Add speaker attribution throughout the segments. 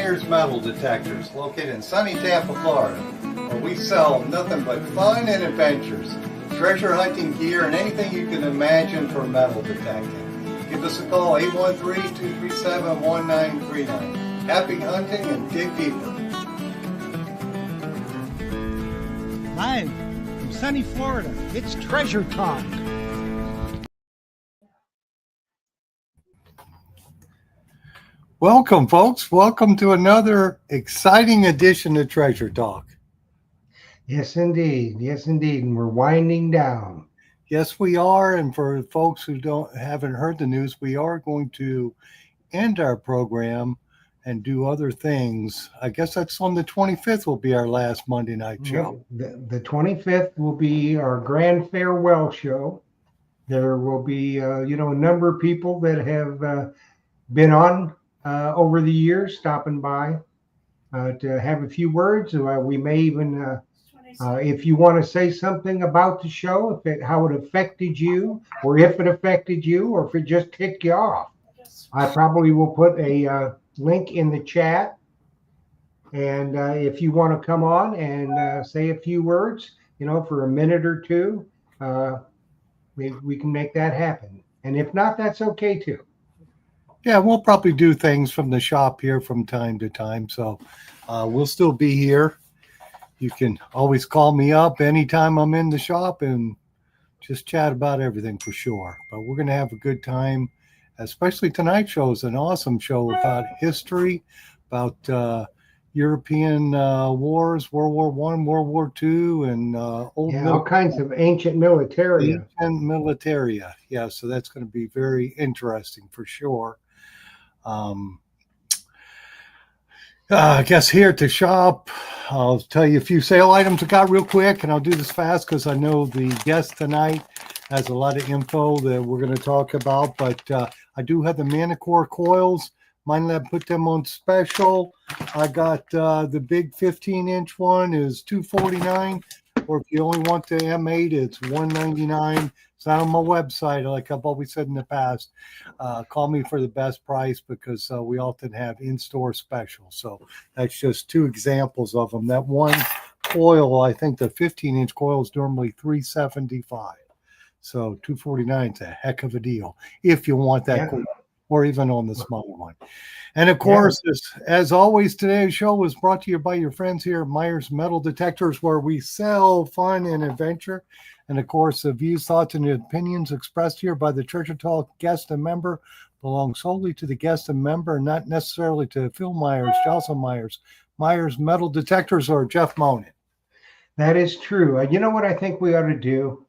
Speaker 1: Myers Metal Detectors, located in sunny Tampa, Florida, where we sell nothing but fun and adventures, treasure hunting gear, and anything you can imagine for metal detecting. Give us a call, 813-237-1939. Happy hunting and dig deeper.
Speaker 2: Live from sunny Florida, it's Treasure Talk.
Speaker 1: Welcome, folks. Welcome to another exciting edition of Treasure Talk.
Speaker 2: Yes, indeed. Yes, indeed. And we're winding down.
Speaker 1: Yes, we are. And for folks who haven't heard the news, we are going to end our program and do other things. I guess that's on the 25th will be our last Monday night show.
Speaker 2: The 25th will be our grand farewell show. There will be, a number of people that have been on over the years, stopping by to have a few words. We may even, if you want to say something about the show, how it affected you, or if it affected you, or if it just ticked you off, I probably will put a link in the chat. And if you want to come on and say a few words, for a minute or two, we can make that happen. And if not, that's okay too.
Speaker 1: Yeah, we'll probably do things from the shop here from time to time. So we'll still be here. You can always call me up anytime I'm in the shop and just chat about everything for sure. But we're going to have a good time, especially tonight's show is an awesome show about history, about European wars, World War I, World War II, and
Speaker 2: all kinds of ancient militaria.
Speaker 1: Ancient militaria. Yeah, so that's going to be very interesting for sure. I guess here at the shop, I'll tell you a few sale items I got real quick, and I'll do this fast because I know the guest tonight has a lot of info that we're going to talk about, but I do have the Manicore coils. MindLab put them on special. I got the big 15-inch one is $249, or if you only want the M8, it's $199. It's not on my website, like I've always said in the past. Call me for the best price because we often have in-store specials. So that's just two examples of them. That one coil, I think the 15-inch coil is normally $375. So $249 is a heck of a deal if you want that coil, or even on the smaller one. And of course, as always, today's show was brought to you by your friends here at Myers Metal Detectors, where we sell fun and adventure. And of course, the views, thoughts, and opinions expressed here by the Treasure Talk guest and member belong solely to the guest and member, and not necessarily to Phil Myers, Jocelyn Myers, Myers Metal Detectors, or Jeff Monin.
Speaker 2: That is true. You know what I think we ought to do?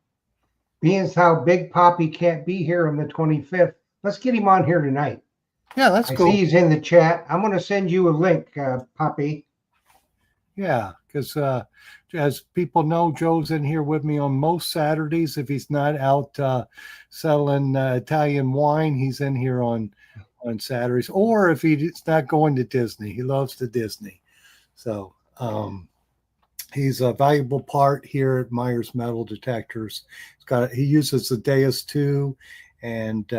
Speaker 2: Being as how Big Poppy can't be here on the 25th, let's get him on here tonight.
Speaker 1: Yeah, that's cool.
Speaker 2: I see he's in the chat. I'm going to send you a link, Poppy.
Speaker 1: Yeah, because as people know, Joe's in here with me on most Saturdays. If he's not out selling Italian wine, he's in here on Saturdays. Or if he's not going to Disney, he loves the Disney. So he's a valuable part here at Myers Metal Detectors. He uses the Deus 2 and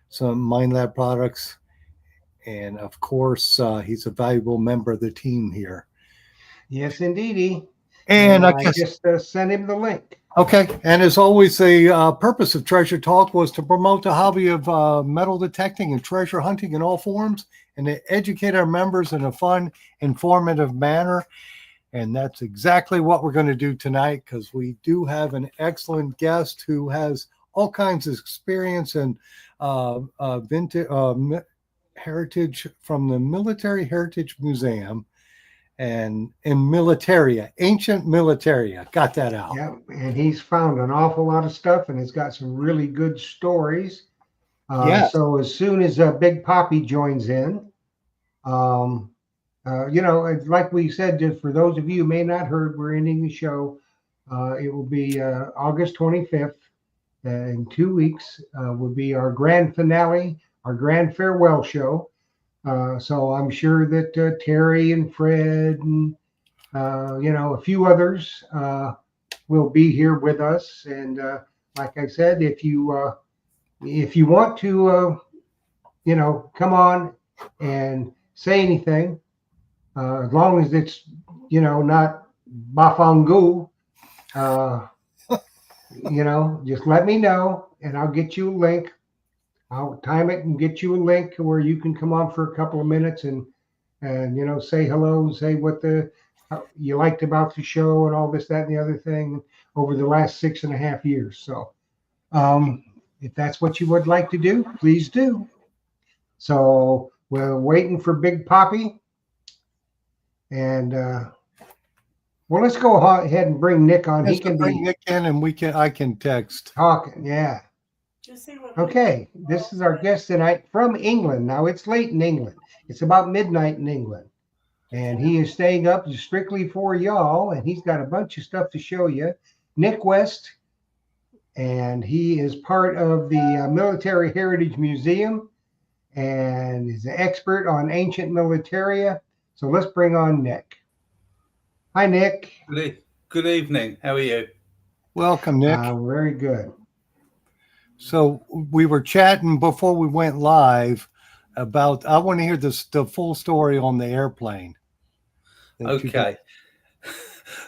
Speaker 1: some MindLab products. And of course, he's a valuable member of the team here.
Speaker 2: Yes, indeedy.
Speaker 1: And I
Speaker 2: just sent him the link.
Speaker 1: Okay. And as always, the purpose of Treasure Talk was to promote the hobby of metal detecting and treasure hunting in all forms, and to educate our members in a fun, informative manner. And that's exactly what we're going to do tonight, because we do have an excellent guest who has all kinds of experience in vintage heritage from the Military Heritage Museum and in militaria, ancient militaria. Got that out.
Speaker 2: Yeah, and he's found an awful lot of stuff, and he's got some really good stories. So as soon as Big Poppy joins in, like we said, for those of you who may not heard, we're ending the show. It will be August 25th. In 2 weeks will be our grand finale, our grand farewell show. So I'm sure that Terry and Fred and a few others will be here with us. And like I said, if you want to come on and say anything, as long as it's, not Bafangu, just let me know and I'll get you a link. I'll time it and get you a link where you can come on for a couple of minutes and say hello and say what you liked about the show and all this, that, and the other thing over the last 6.5 years. So if that's what you would like to do, please do. So we're waiting for Big Poppy. And well, let's go ahead and bring Nick on. He can
Speaker 1: bring
Speaker 2: be
Speaker 1: Nick in, and I can text.
Speaker 2: talking. Yeah. Okay. This is our guest tonight from England. Now it's late in England. It's about midnight in England. And he is staying up strictly for y'all. And he's got a bunch of stuff to show you. Nick West. And he is part of the Military Heritage Museum and is an expert on ancient militaria. So let's bring on Nick. Hi, Nick.
Speaker 3: Good evening. How are you?
Speaker 1: Welcome, Nick.
Speaker 2: Very good.
Speaker 1: So we were chatting before we went live about, I want to hear the full story on the airplane.
Speaker 3: Okay.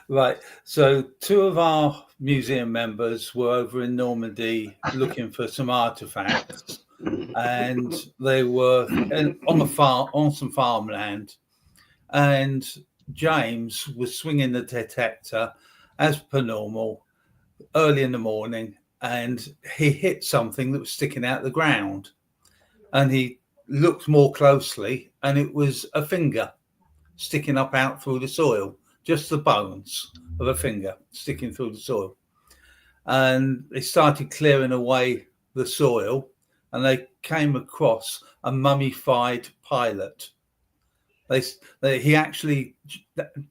Speaker 3: Right. So 2 of our museum members were over in Normandy looking for some artifacts, and they were on some farmland, and James was swinging the detector as per normal early in the morning, and he hit something that was sticking out the ground, and he looked more closely, and it was a finger sticking up out through the soil, just the bones of a finger sticking through the soil. And they started clearing away the soil, and they came across a mummified pilot.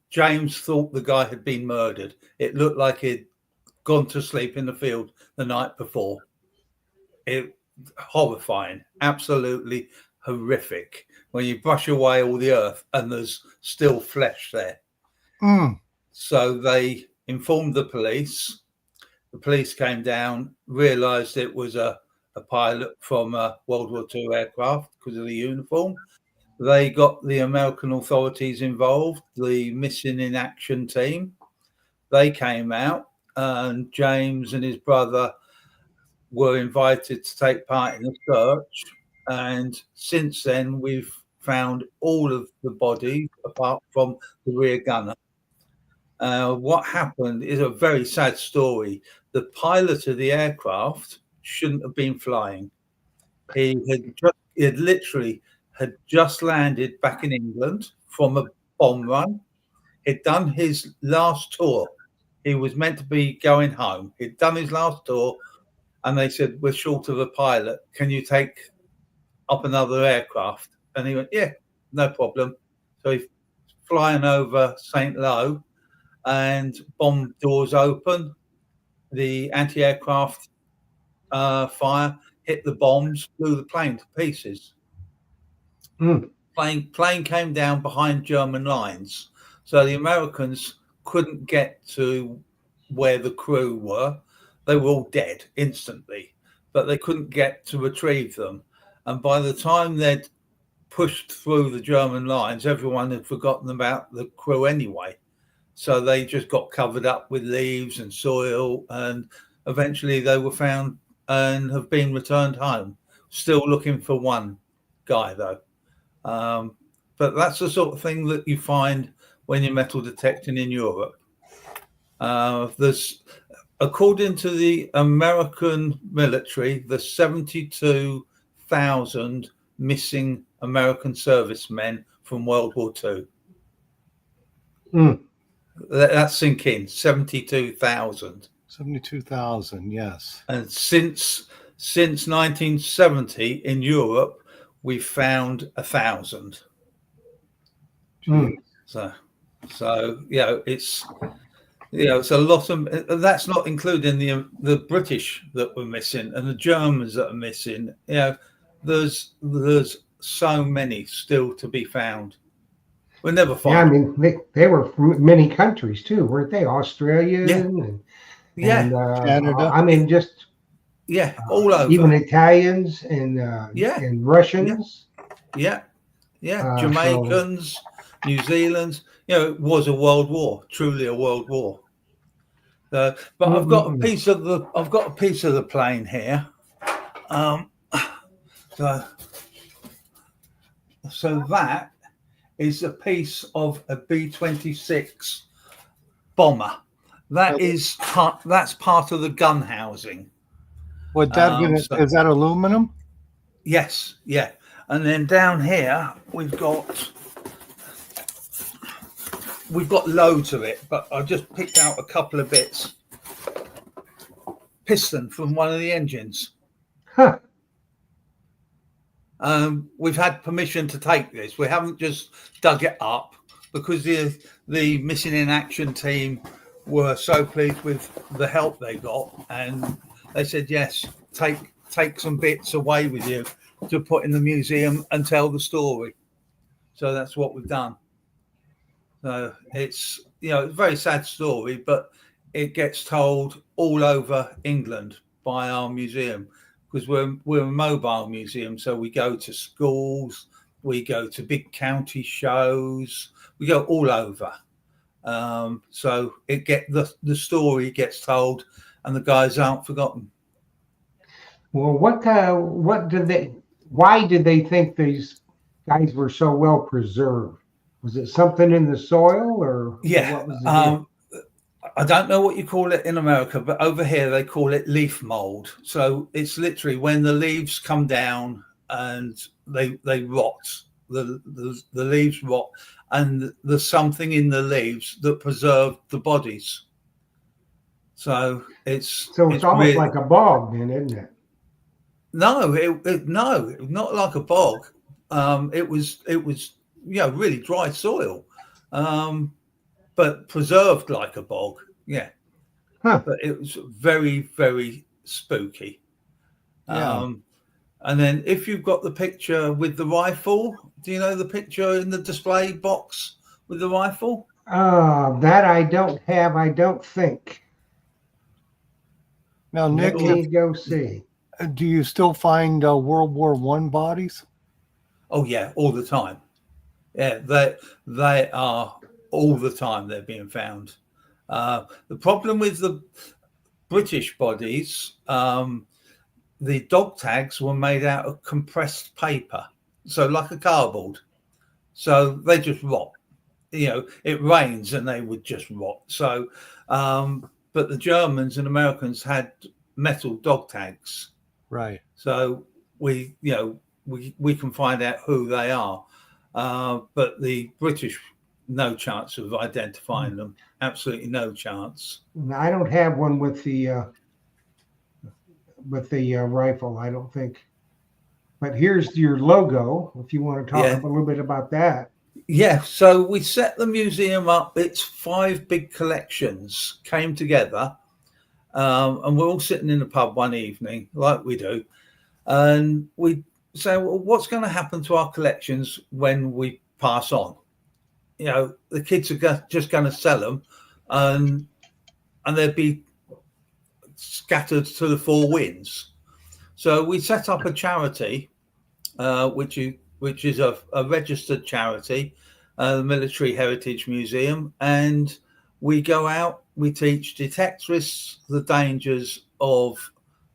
Speaker 3: James thought the guy had been murdered. It looked like he'd gone to sleep in the field the night before. It horrifying, absolutely horrific. When you brush away all the earth and there's still flesh there. So they informed the police. The police came down, realised it was a pilot from a World War II aircraft because of the uniform. They got the American authorities involved, the Missing in Action team. They came out, and James and his brother were invited to take part in the search. And since then, we've found all of the bodies apart from the rear gunner. What happened is a very sad story. The pilot of the aircraft shouldn't have been flying. He had just landed back in England from a bomb run. He'd done his last tour. He was meant to be going home. He'd done his last tour, and they said, "We're short of a pilot. Can you take up another aircraft?" And he went, "Yeah, no problem." So he's flying over St. Lo, and bomb doors open. The anti-aircraft fire hit the bombs, blew the plane to pieces. Plane came down behind German lines, so the Americans couldn't get to where the crew were. They were all dead instantly, but they couldn't get to retrieve them. And by the time they'd pushed through the German lines, everyone had forgotten about the crew anyway. So they just got covered up with leaves and soil, and eventually they were found and have been returned home. Still looking for one guy, though. But that's the sort of thing that you find when you're metal detecting in Europe. There's, according to the American military, there's 72,000 missing American servicemen from World War II. That's sinking, 72,000.
Speaker 1: 72,000, yes.
Speaker 3: And since 1970 in Europe, we've found 1,000. So it's it's a lot of. That's not including the British that were missing and the Germans that are missing. There's so many still to be found. We'll never find.
Speaker 2: Yeah, I mean they were from many countries too, weren't they? Australia and
Speaker 3: Canada.
Speaker 2: I mean, just
Speaker 3: all over.
Speaker 2: Even Italians and Russians.
Speaker 3: Jamaicans, New Zealand. It was a world war, truly a world war. But I've got a piece of the plane here. So that is a piece of a B-26 bomber. That's part of the gun housing.
Speaker 1: Is that aluminum?
Speaker 3: Yes, yeah. And then down here we've got loads of it, but I just picked out a couple of bits. Piston from one of the engines.
Speaker 2: Huh.
Speaker 3: We've had permission to take this. We haven't just dug it up because the missing in action team were so pleased with the help they got, and they said, yes, take some bits away with you to put in the museum and tell the story. So that's what we've done. So it's a very sad story, but it gets told all over England by our museum, because we're a mobile museum. So we go to schools, we go to big county shows, we go all over. So the story gets told, and the guys aren't forgotten.
Speaker 2: Well, why did they think these guys were so well preserved? Was it something in the soil, or what was it?
Speaker 3: I don't know what you call it in America, but over here they call it leaf mold. So it's literally when the leaves come down and they rot, the leaves rot, and there's something in the leaves that preserve the bodies. So it's
Speaker 2: almost really, like a bog, then, isn't it?
Speaker 3: No, no, not like a bog. It was really dry soil, but preserved like a bog. Yeah.
Speaker 2: Huh.
Speaker 3: But it was very, very spooky.
Speaker 1: Yeah.
Speaker 3: And then if you've got the picture with the rifle, do you know the picture in the display box with the rifle?
Speaker 2: That I don't have, I don't think.
Speaker 1: Now, Nick,
Speaker 2: let me go see.
Speaker 1: Do you still find World War I bodies?
Speaker 3: Oh yeah, all the time. Yeah, they are all the time. They're being found. The problem with the British bodies, the dog tags were made out of compressed paper, so like a cardboard. So they just rot. It rains and they would just rot. So, but the Germans and Americans had metal dog tags.
Speaker 1: Right.
Speaker 3: So we can find out who they are. But the British, no chance of identifying them. Absolutely no chance.
Speaker 2: I don't have one with the rifle, I don't think. But here's your logo, if you want to talk a little bit about that.
Speaker 3: Yeah, so we set the museum up. It's 5 big collections came together, and we're all sitting in the pub one evening, like we do, and we say, well, what's going to happen to our collections when we pass on? The kids are just going to sell them, and they'd be scattered to the 4 winds. So we set up a charity, which is a registered charity, the Military Heritage Museum, and we go out, we teach detectorists the dangers of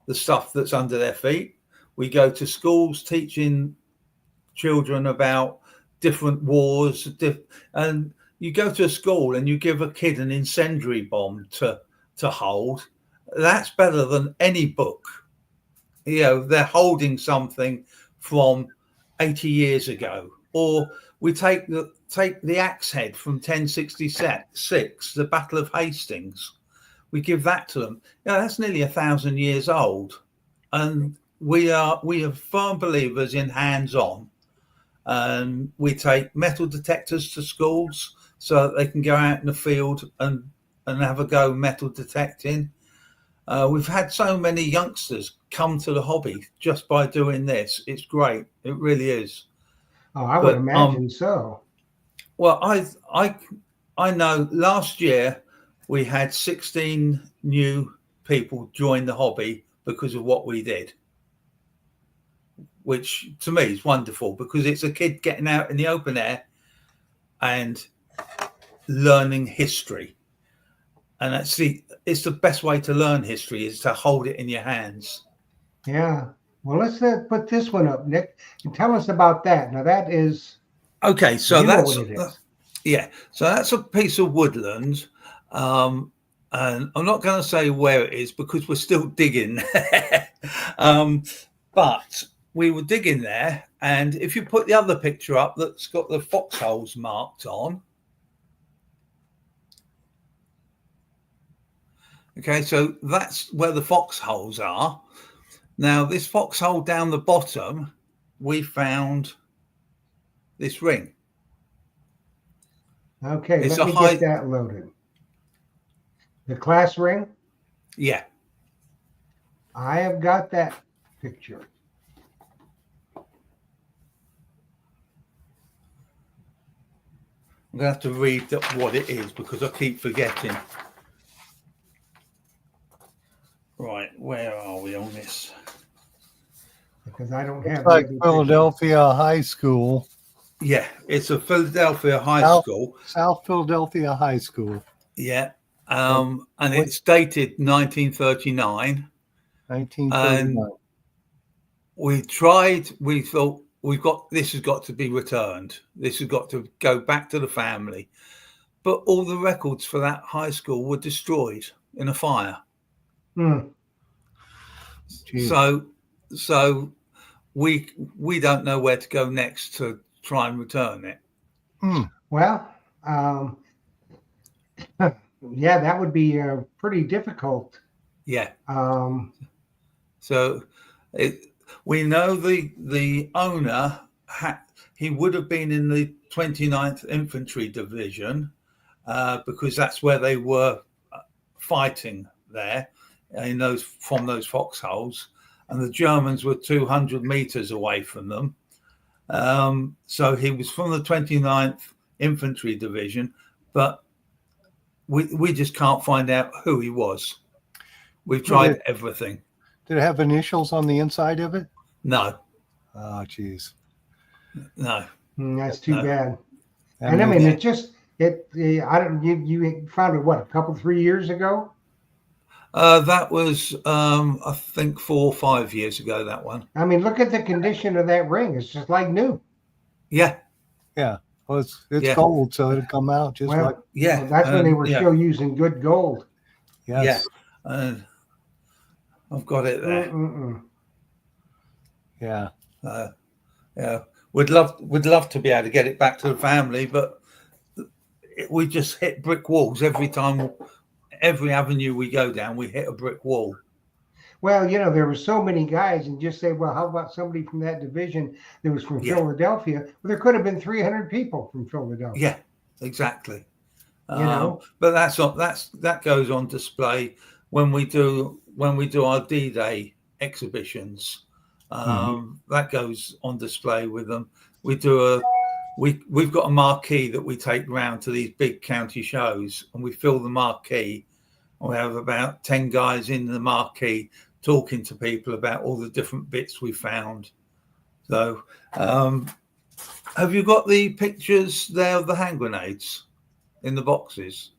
Speaker 3: the stuff that's under their feet. We go to schools teaching children about different wars, and you go to a school and you give a kid an incendiary bomb to hold. That's better than any book. They're holding something from 80 years ago. Or we take the axe head from 1066, the Battle of Hastings. We give that to them. That's nearly 1,000 years old, and we are firm believers in hands-on. And we take metal detectors to schools so that they can go out in the field and have a go metal detecting. We've had so many youngsters come to the hobby just by doing this. It's great. It really is.
Speaker 2: Oh, I would imagine so.
Speaker 3: Well, I know last year we had 16 new people join the hobby because of what we did, which to me is wonderful, because it's a kid getting out in the open air and learning history. And it's the best way to learn history is to hold it in your hands.
Speaker 2: Yeah. Well, let's put this one up, Nick, and tell us about that. Now, that is,
Speaker 3: Okay, so
Speaker 2: you know
Speaker 3: that's
Speaker 2: what it is.
Speaker 3: yeah, so that's a piece of woodland, and I'm not going to say where it is because we're still digging. But we were digging there, and if you put the other picture up that's got the foxholes marked on. Okay, so that's where the foxholes are. Now, this foxhole down the bottom, we found this ring.
Speaker 2: Okay,
Speaker 3: It's
Speaker 2: let
Speaker 3: a
Speaker 2: me
Speaker 3: high,
Speaker 2: get that loaded. The class ring,
Speaker 3: yeah.
Speaker 2: I have got that picture.
Speaker 3: I'm going to have to read what it is because I keep forgetting. Right, where are we on this?
Speaker 2: Because I don't
Speaker 1: Looks
Speaker 2: have
Speaker 1: like
Speaker 2: the other
Speaker 1: Philadelphia High School,
Speaker 3: Yeah, it's a Philadelphia high
Speaker 1: South-
Speaker 3: school.
Speaker 1: South Philadelphia High School,
Speaker 3: Yeah,
Speaker 1: What-
Speaker 3: and it's dated 1939.
Speaker 1: 1939.
Speaker 3: We tried. We thought this has got to be returned. This has got to go back to the family. But all the records for that high school were destroyed in a fire.
Speaker 2: picture.
Speaker 1: Geez.
Speaker 3: So we don't know where to go next to try and return it.
Speaker 2: Well, yeah, that would be pretty difficult.
Speaker 3: Yeah.
Speaker 2: So
Speaker 3: We know the owner he would have been in the 29th Infantry Division because that's where they were fighting there from those foxholes, and the Germans were 200 meters away from them. So he was from the 29th Infantry Division, but we just can't find out who he was. We've tried everything.
Speaker 1: Did it have initials on the inside of it?
Speaker 3: No.
Speaker 1: Oh, geez.
Speaker 3: No.
Speaker 2: That's too bad.
Speaker 1: That
Speaker 2: And I
Speaker 1: makes-
Speaker 2: mean, I don't. You found it what, 3 years ago?
Speaker 3: That was, I think, 4 or 5 years ago. That one.
Speaker 2: I mean, look at the condition of that ring. It's just like new.
Speaker 3: Yeah.
Speaker 1: yeah. Well, it's
Speaker 3: Yeah.
Speaker 1: gold, so it'll come out just
Speaker 2: Well,
Speaker 1: like
Speaker 3: Yeah.
Speaker 2: Well, that's when they were
Speaker 3: yeah.
Speaker 2: still using good gold.
Speaker 1: yes.
Speaker 3: Yeah. I've got it there.
Speaker 1: Yeah.
Speaker 3: Yeah. We'd love to be able to get it back to the family, but we just hit brick walls every time. Every avenue we go down, we hit a brick wall.
Speaker 2: Well, there were so many guys, and just say, well, how about somebody from that division that was from
Speaker 3: Yeah.
Speaker 2: Philadelphia? Well, there could have been 300 people from Philadelphia.
Speaker 3: Yeah, exactly.
Speaker 2: But
Speaker 3: that goes on display when we do our D-Day exhibitions. That goes on display with them. We've got a marquee that we take round to these big county shows, and we fill the marquee. We have about 10 guys in the marquee talking to people about all the different bits we found. So, have you got the pictures there of the hand grenades in the boxes?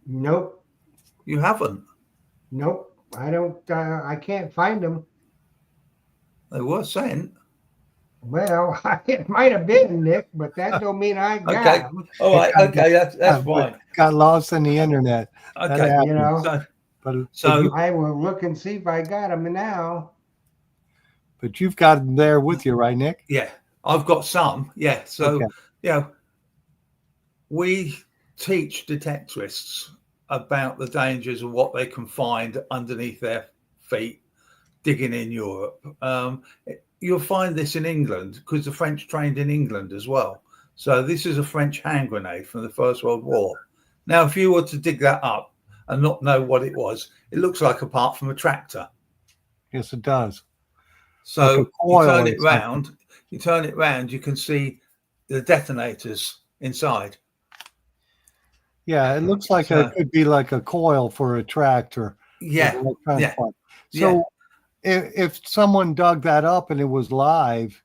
Speaker 2: Nope.
Speaker 3: You haven't?
Speaker 2: Nope. I don't. I can't find them.
Speaker 3: They were sent.
Speaker 2: Well, it might have been, Nick, but that don't mean I got
Speaker 3: Okay.
Speaker 2: them.
Speaker 3: All right. Okay. That's fine.
Speaker 1: Got lost in the internet.
Speaker 3: Okay.
Speaker 1: happens.
Speaker 3: So
Speaker 2: I will look and see if I got them now.
Speaker 1: But you've got them there with you, right, Nick?
Speaker 3: yeah, I've got some. Yeah. So
Speaker 1: Okay.
Speaker 3: we teach detectorists about the dangers of what they can find underneath their feet digging in Europe. You'll find this in England because the French trained in England as well. So this is a French hand grenade from the First World War. Now, if you were to dig that up and not know what it was, it looks like a part from a tractor.
Speaker 1: Yes, it does.
Speaker 3: So
Speaker 1: Like a coil
Speaker 3: you turn
Speaker 1: or
Speaker 3: it round, you can see the detonators inside.
Speaker 1: Yeah, it looks like it could be like a coil for a tractor.
Speaker 3: Yeah. Yeah.
Speaker 1: So if someone dug that up and it was live,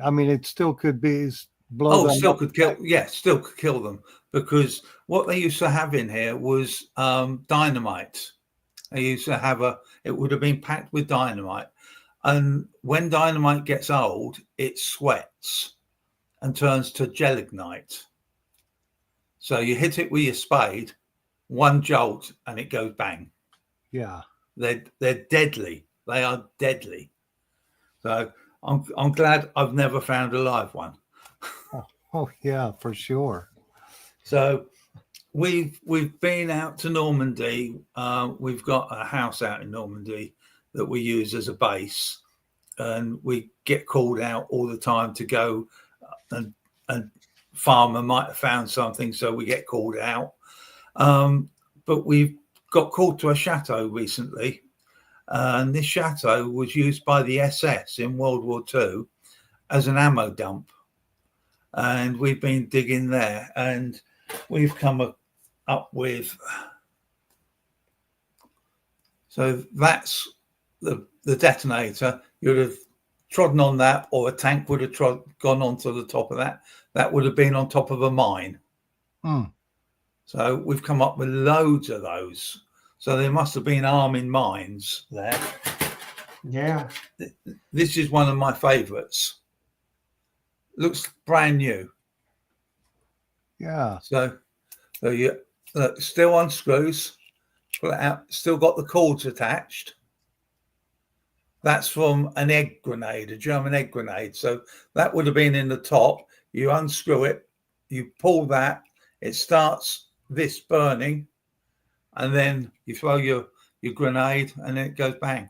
Speaker 1: I mean, it still could be blow them
Speaker 3: still
Speaker 1: up.
Speaker 3: could kill. Yeah, still could kill them, because what they used to have in here was dynamite. They used to have it would have been packed with dynamite. And when dynamite gets old, it sweats and turns to gelignite. So you hit it with your spade, one jolt, and it goes bang.
Speaker 1: Yeah.
Speaker 3: They're deadly. They are deadly. So I'm glad I've never found a live one.
Speaker 1: Oh yeah, for sure.
Speaker 3: So we've been out to Normandy. We've got a house out in Normandy that we use as a base, and we get called out all the time to go, and farmer might have found something, so we get called out. But we've got called to a chateau recently, and this chateau was used by the SS in World War II as an ammo dump, and we've been digging there, and we've come up with, so that's the detonator. You'd have trodden on that, or a tank would have gone onto the top of that. That would have been on top of a mine. So we've come up with loads of those. So there must have been arming mines there.
Speaker 2: Yeah.
Speaker 3: This is one of my favorites. Looks brand new.
Speaker 1: Yeah.
Speaker 3: So you look, still unscrews, pull it out, still got the cords attached. That's from an egg grenade, a German egg grenade. So that would have been in the top. You unscrew it, you pull that, it starts this burning, and then you throw your grenade, and then it goes bang.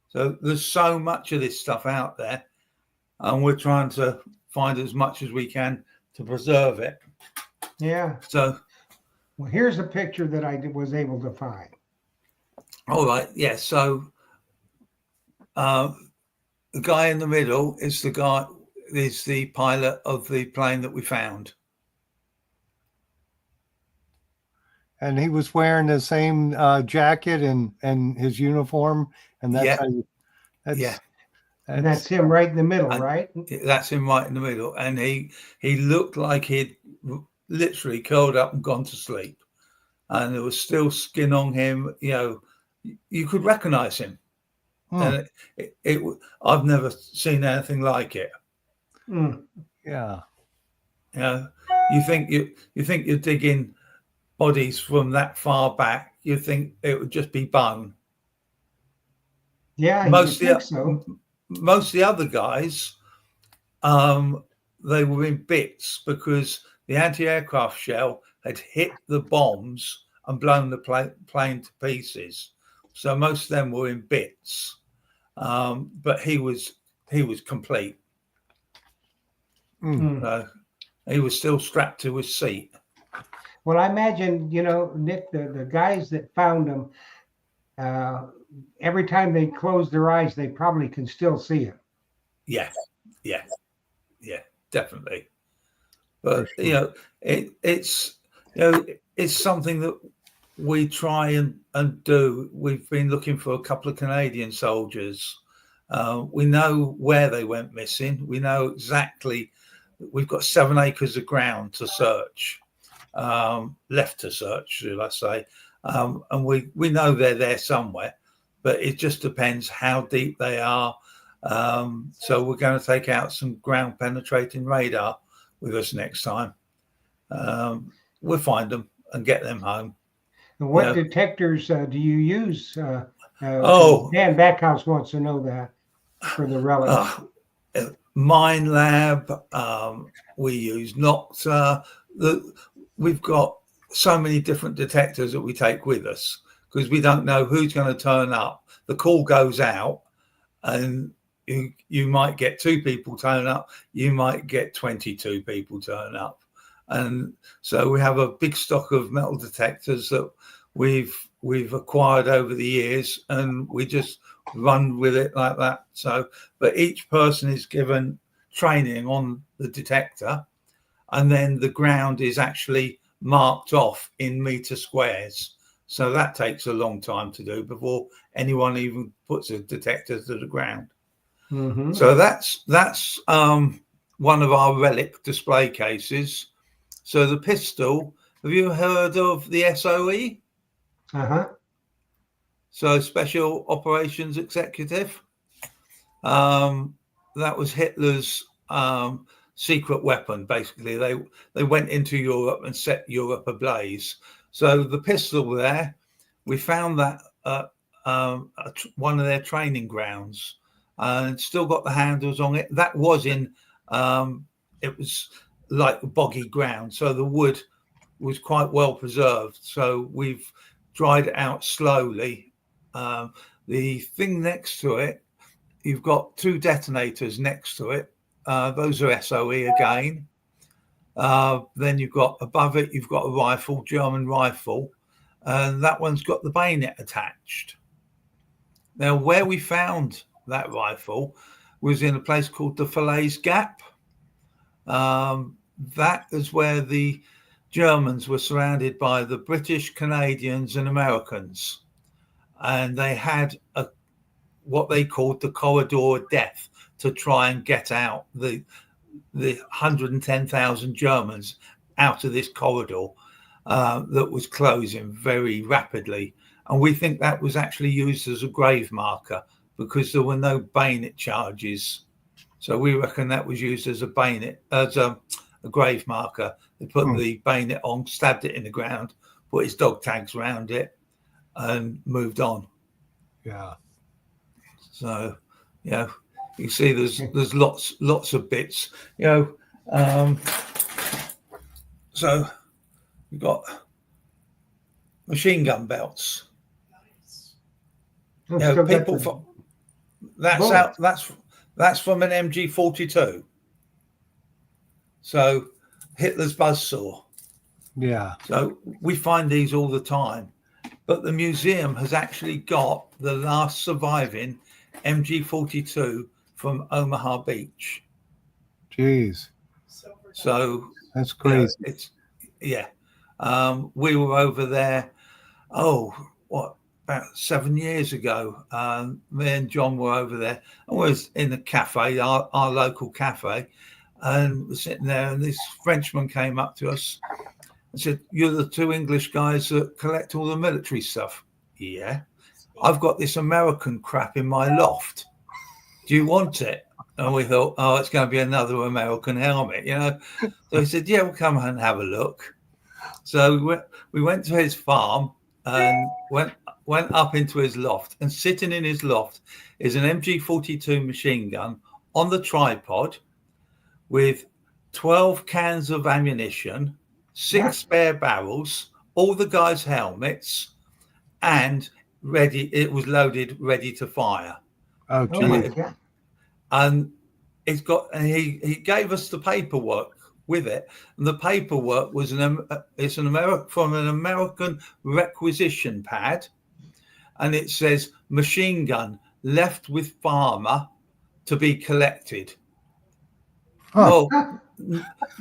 Speaker 3: So there's so much of this stuff out there, and we're trying to find as much as we can to preserve it.
Speaker 2: Yeah.
Speaker 3: So,
Speaker 2: well, here's a picture that I was able to find.
Speaker 3: All right. Yeah. So the guy in the middle is the pilot of the plane that we found.
Speaker 1: And he was wearing the same jacket and his uniform, and that's
Speaker 2: And that's him right in the middle,
Speaker 3: and
Speaker 2: right?
Speaker 3: That's him right in the middle, and he looked like he'd literally curled up and gone to sleep, and there was still skin on him. You know, you could recognize him, and I've never seen anything like it.
Speaker 1: Yeah.
Speaker 3: You know, you think you're digging bodies from that far back, you think it would just be bone.
Speaker 2: Yeah,
Speaker 3: Most of the other guys, they were in bits because the anti-aircraft shell had hit the bombs and blown the plane to pieces. So most of them were in bits, but he was complete. So he was still strapped to his seat.
Speaker 2: Well, I imagine, Nick, the guys that found him, every time they close their eyes, they probably can still see him.
Speaker 3: Yeah, definitely. But sure. It's something that we try and do. We've been looking for a couple of Canadian soldiers. We know where they went missing. We know exactly. We've got 7 acres of ground to search. Left to search, should I say, and we know they're there somewhere, but it just depends how deep they are. So we're going to take out some ground penetrating radar with us next time. We'll find them and get them home.
Speaker 2: And what detectors do you use? Dan Backhouse wants to know that for the relics.
Speaker 3: Mine Lab, we use Nocta. We've got so many different detectors that we take with us because we don't know who's going to turn up. The call goes out, and you might get 2 people turn up. You might get 22 people turn up. And so we have a big stock of metal detectors that we've acquired over the years, and we just run with it like that. So, but each person is given training on the detector, and then the ground is actually marked off in meter squares. So that takes a long time to do before anyone even puts a detector to the ground. So that's one of our relic display cases. So the pistol, have you heard of the SOE?
Speaker 2: Uh-huh.
Speaker 3: So Special Operations Executive. That was Hitler's secret weapon. Basically, they went into Europe and set Europe ablaze. So the pistol there, we found that at one of their training grounds, and still got the handles on it. That was in it was like boggy ground, so the wood was quite well preserved. So we've dried it out slowly. The thing next to it, you've got 2 detonators next to it. Those are SOE again. Then you've got above it, you've got a rifle, German rifle, and that one's got the bayonet attached. Now, where we found that rifle was in a place called the Falaise Gap. That is where the Germans were surrounded by the British, Canadians, and Americans, and they had what they called the corridor of death to try and get out the 110,000 Germans out of this corridor that was closing very rapidly. And we think that was actually used as a grave marker because there were no bayonet charges. So we reckon that was used as a bayonet, as a grave marker. They put the bayonet on, stabbed it in the ground, put his dog tags around it, and moved on.
Speaker 1: Yeah.
Speaker 3: So, you know, you see there's lots of bits, you know. So you've got machine gun belts. You know, people that's from an MG42. So Hitler's buzzsaw.
Speaker 1: Yeah.
Speaker 3: So we find these all the time. But the museum has actually got the last surviving MG42 from Omaha Beach.
Speaker 1: Jeez.
Speaker 3: So
Speaker 1: that's crazy.
Speaker 3: You know, we were over there, about 7 years ago. Me and John were over there. I was in the cafe, our local cafe, and we're sitting there, and this Frenchman came up to us and said, "You're the 2 English guys that collect all the military stuff." Yeah. "I've got this American crap in my loft. Do you want it?" And we thought, oh, it's going to be another American helmet, you know. So he said, "Yeah, we'll come and have a look." So we went to his farm and went up into his loft, and sitting in his loft is an MG42 machine gun on the tripod with 12 cans of ammunition, 6 spare barrels, all the guys' helmets, and ready. It was loaded, ready to fire.
Speaker 1: Oh, geez.
Speaker 3: And it's got. And he gave us the paperwork with it, and the paperwork was from an American requisition pad, and it says machine gun left with farmer to be collected. Huh. Well,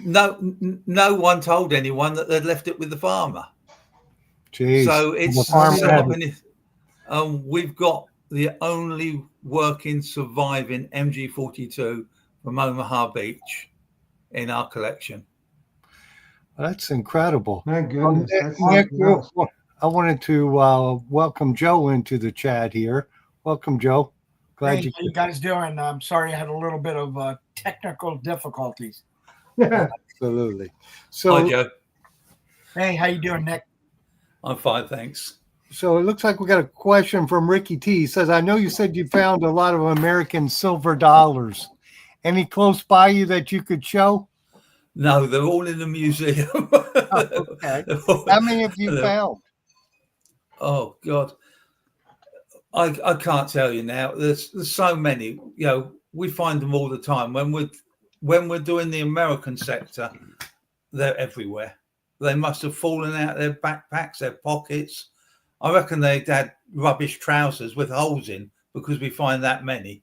Speaker 3: no one told anyone that they'd left it with the farmer.
Speaker 1: Jeez.
Speaker 3: So it's we've got the only working surviving MG42 from Omaha Beach in our collection.
Speaker 1: That's incredible.
Speaker 2: My goodness.
Speaker 1: Nick, I wanted to welcome Joe into the chat here. Welcome, Joe.
Speaker 4: Glad how you guys doing? I'm sorry I had a little bit of technical difficulties.
Speaker 1: Absolutely. So,
Speaker 3: hi, Joe.
Speaker 4: Hey, how you doing, Nick?
Speaker 3: I'm fine, thanks.
Speaker 1: So it looks like we got a question from Ricky T. He says, "I know you said you found a lot of American silver dollars. Any close by you that you could show?"
Speaker 3: No, they're all in the museum.
Speaker 1: Okay. How many have you found?
Speaker 3: Oh God, I can't tell you now. There's so many. You know, we find them all the time. When we're doing the American sector, they're everywhere. They must have fallen out their backpacks, their pockets. I reckon they had rubbish trousers with holes in because we find that many.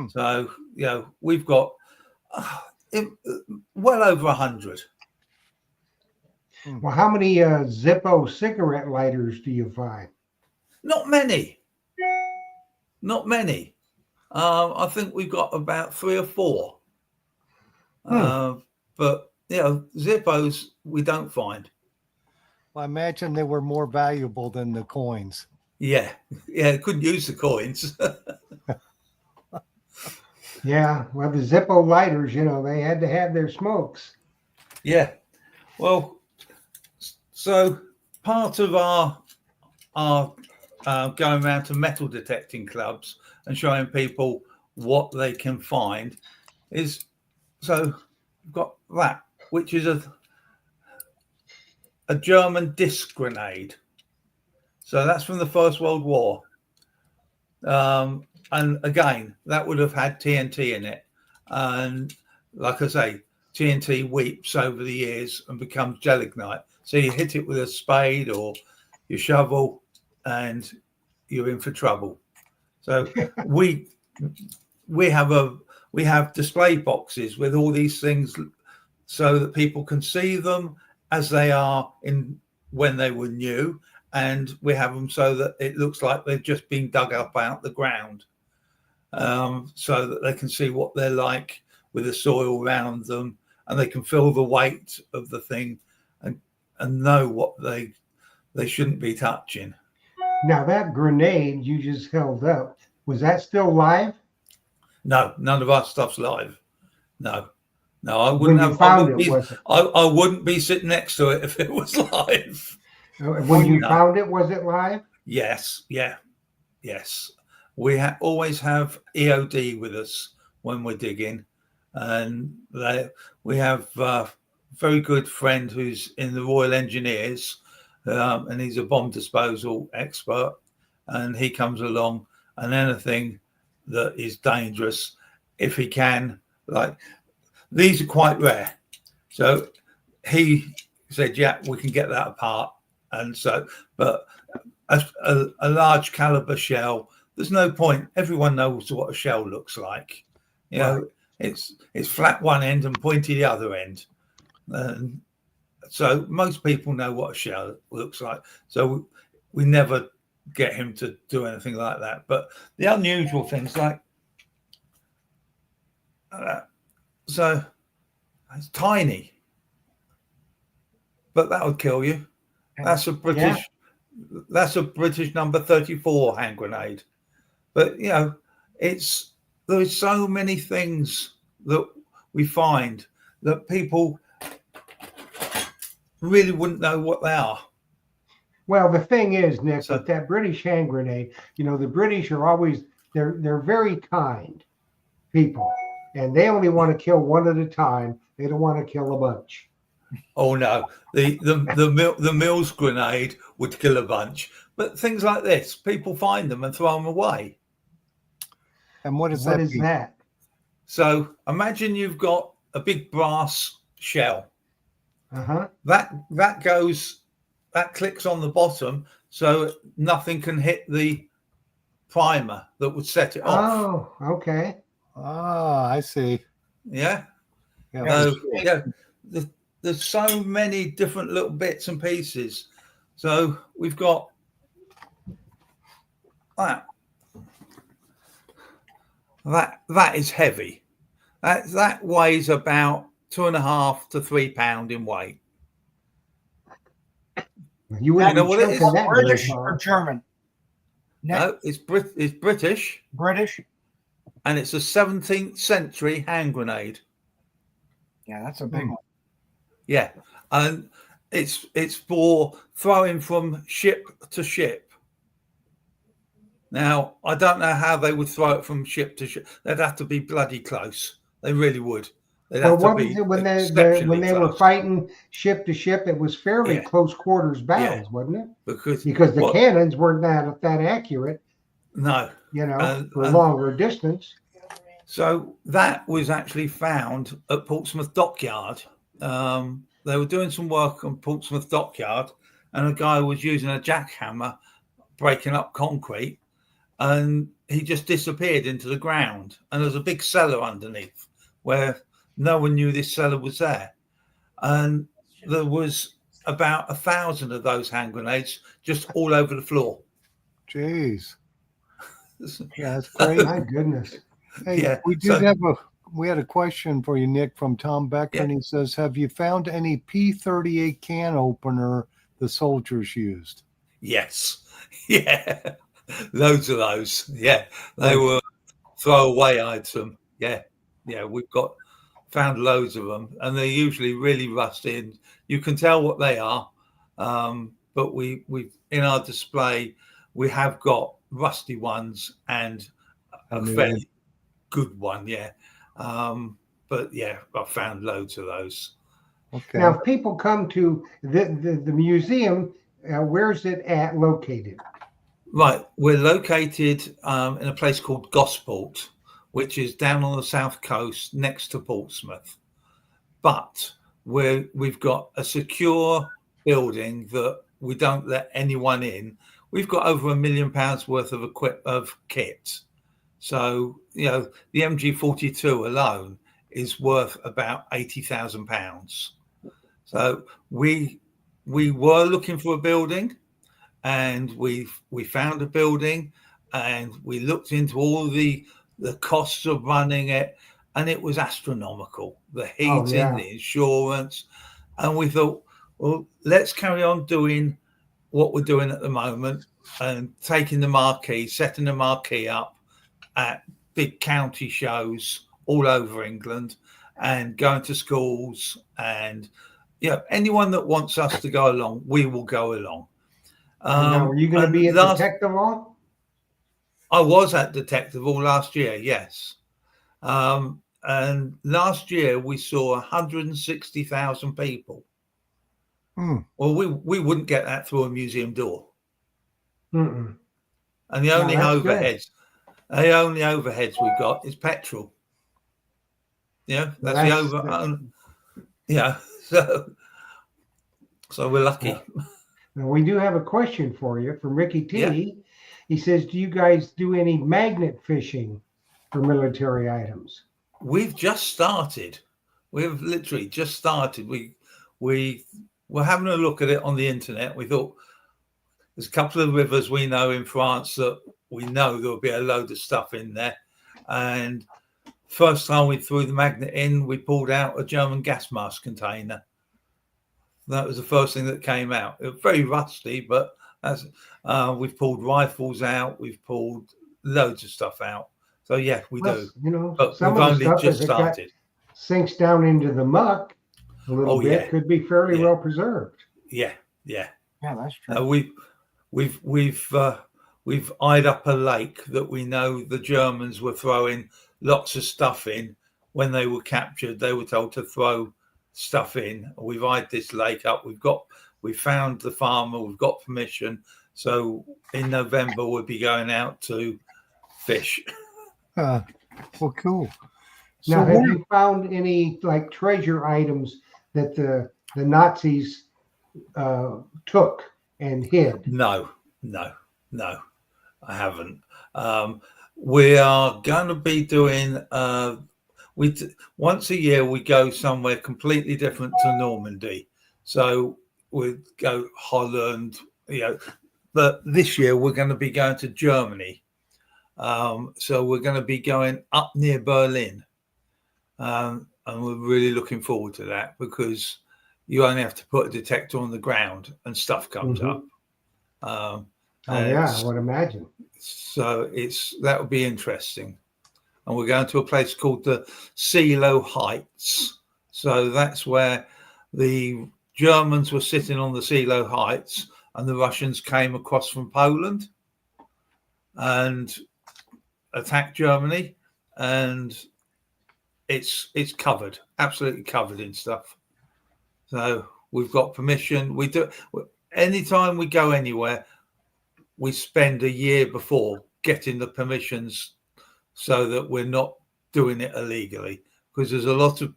Speaker 3: So, you know, we've got well over 100.
Speaker 2: Well, how many Zippo cigarette lighters do you find?
Speaker 3: Not many. Not many. I think we've got about 3 or 4. But Zippos we don't find.
Speaker 1: I imagine they were more valuable than the coins.
Speaker 3: Yeah, couldn't use the coins.
Speaker 2: Yeah, well, the Zippo lighters, they had to have their smokes.
Speaker 3: Yeah, well, so part of our going around to metal detecting clubs and showing people what they can find is, so we've got that, which is a German disc grenade. So that's from the First World War. And again, that would have had TNT in it. And like I say, TNT weeps over the years and becomes gelignite. So you hit it with a spade or your shovel and you're in for trouble. So we have display boxes with all these things so that people can see them as they are in when they were new, and we have them so that it looks like they've just been dug up out the ground, so that they can see what they're like with the soil around them, and they can feel the weight of the thing and know what they shouldn't be touching.
Speaker 2: Now that grenade you just held up, was that still live?
Speaker 3: No, none of our stuff's live. No, I
Speaker 2: When
Speaker 3: wouldn't
Speaker 2: you
Speaker 3: have.
Speaker 2: found it, was it?
Speaker 3: I wouldn't be sitting next to it if it was live.
Speaker 2: When you found it, was it live?
Speaker 3: Yes, yes. We always have EOD with us when we're digging, and we have a very good friend who's in the Royal Engineers, and he's a bomb disposal expert, and he comes along, and anything that is dangerous, if he can, like these are quite rare. So he said, yeah, we can get that apart. And so, but a large caliber shell, there's no point. Everyone knows what a shell looks like. You know, it's flat one end and pointy the other end. And so most people know what a shell looks like. So we never get him to do anything like that. But the unusual things like, so it's tiny, but that would kill you. That's a British. Yeah. That's a British number 34 hand grenade. But there's so many things that we find that people really wouldn't know what they are.
Speaker 2: Well, the thing is, Nick, with that British hand grenade, the British are always they're very kind people, and they only want to kill one at a time. They don't want to kill a bunch.
Speaker 3: Oh no, the Mills grenade would kill a bunch, but things like this, people find them and throw them away.
Speaker 1: And what is
Speaker 2: that?
Speaker 3: So imagine you've got a big brass shell. That clicks on the bottom, so nothing can hit the primer that would set it off.
Speaker 2: Oh, okay.
Speaker 1: Ah, I see.
Speaker 3: Yeah. There's so many different little bits and pieces. So we've got that. That is heavy. That weighs about 2.5 to 3 pounds in weight.
Speaker 2: You know what it is?
Speaker 4: British or German?
Speaker 3: No, it's British.
Speaker 4: British.
Speaker 3: And it's a 17th century hand grenade.
Speaker 4: Yeah, that's a big one.
Speaker 3: Yeah, and it's for throwing from ship to ship. Now, I don't know how they would throw it from ship to ship. They'd have to be bloody close. They really would.
Speaker 2: Well, what was it when they were fighting ship to ship? It was fairly close quarters battles, wasn't it? Because the cannons weren't that accurate.
Speaker 3: No,
Speaker 2: for longer distance.
Speaker 3: So that was actually found at Portsmouth Dockyard. They were doing some work on Portsmouth Dockyard, and a guy was using a jackhammer breaking up concrete, and he just disappeared into the ground. And there's a big cellar underneath where no one knew this cellar was there. And there was about 1,000 of those hand grenades just all over the floor.
Speaker 1: Jeez. Yeah, that's great.
Speaker 2: My goodness.
Speaker 1: Hey, we do have we had a question for you, Nick, from Tom Becker, and he says, "Have you found any P38 can opener the soldiers used?"
Speaker 3: Yes. Yeah. Loads of those. Yeah. They
Speaker 2: Right.
Speaker 3: were throwaway item. Yeah. Yeah. We've found loads of them, and they're usually really rusted. You can tell what they are. But we in our display, we have got rusty ones and
Speaker 1: A
Speaker 3: a
Speaker 1: new
Speaker 3: fairly
Speaker 1: one.
Speaker 3: good one. Yeah. But yeah, I found loads of those.
Speaker 1: Okay.
Speaker 2: Now, if people come to the museum, where's it located?
Speaker 3: Right, we're located in a place called Gosport, which is down on the south coast next to Portsmouth. But we've got a secure building that we don't let anyone in. We've got over £1 million worth of kit. So, you know, the MG42 alone is worth about £80,000. So we were looking for a building, and we found a building, and we looked into all the costs of running it, and it was astronomical. The heating,
Speaker 2: yeah.
Speaker 3: the insurance, and we thought, well, let's carry on doing what we're doing at the moment, and taking the marquee, setting the marquee up at big county shows all over England, and going to schools, and anyone that wants us to go along, we will go along.
Speaker 2: Now, are you going to be at Detective Hall?
Speaker 3: I was at Detective Hall last year, yes. And last year we saw 160,000 people. Well, we wouldn't get that through a museum door.
Speaker 2: Mm-mm.
Speaker 3: And the only overheads we've got is petrol. Yeah, that's the over. Yeah, so we're lucky.
Speaker 2: Now, we do have a question for you from Ricky T.
Speaker 3: Yeah.
Speaker 2: He says, "Do you guys do any magnet fishing for military items?"
Speaker 3: We've just started. We've literally just started. We were having a look at it on the internet. We thought there's a couple of rivers we know in France that we know there'll be a load of stuff in there. And first time we threw the magnet in, we pulled out a German gas mask container. That was the first thing that came out. It was very rusty, but we've pulled rifles out. We've pulled loads of stuff out. So yeah, we do.
Speaker 2: You know,
Speaker 3: but
Speaker 2: some
Speaker 3: we've
Speaker 2: of the
Speaker 3: only
Speaker 2: stuff,
Speaker 3: just
Speaker 2: if it
Speaker 3: started.
Speaker 2: Sinks down into the muck a little bit,
Speaker 3: yeah.
Speaker 2: could be fairly well preserved.
Speaker 3: Yeah.
Speaker 4: Yeah, that's true.
Speaker 3: We've eyed up a lake that we know the Germans were throwing lots of stuff in when they were captured. They were told to throw stuff in. We've eyed this lake up. We found the farmer. We've got permission. So in November we'll be going out to fish.
Speaker 1: Well, cool.
Speaker 2: Now, have you found any like treasure items that the Nazis took and hid?
Speaker 3: No, I haven't. We are going to be doing. Once a year we go somewhere completely different to Normandy. So we go Holland, but this year we're going to be going to Germany. So we're going to be going up near Berlin. And we're really looking forward to that, because you only have to put a detector on the ground and stuff comes up.
Speaker 2: I would imagine.
Speaker 3: So that would be interesting. And we're going to a place called the Silo Heights. So that's where the Germans were sitting on the Silo Heights, and the Russians came across from Poland and attacked Germany, and it's covered, absolutely covered in stuff. So we've got permission. We do. Anytime we go anywhere, we spend a year before getting the permissions, so that we're not doing it illegally. Because there's a lot of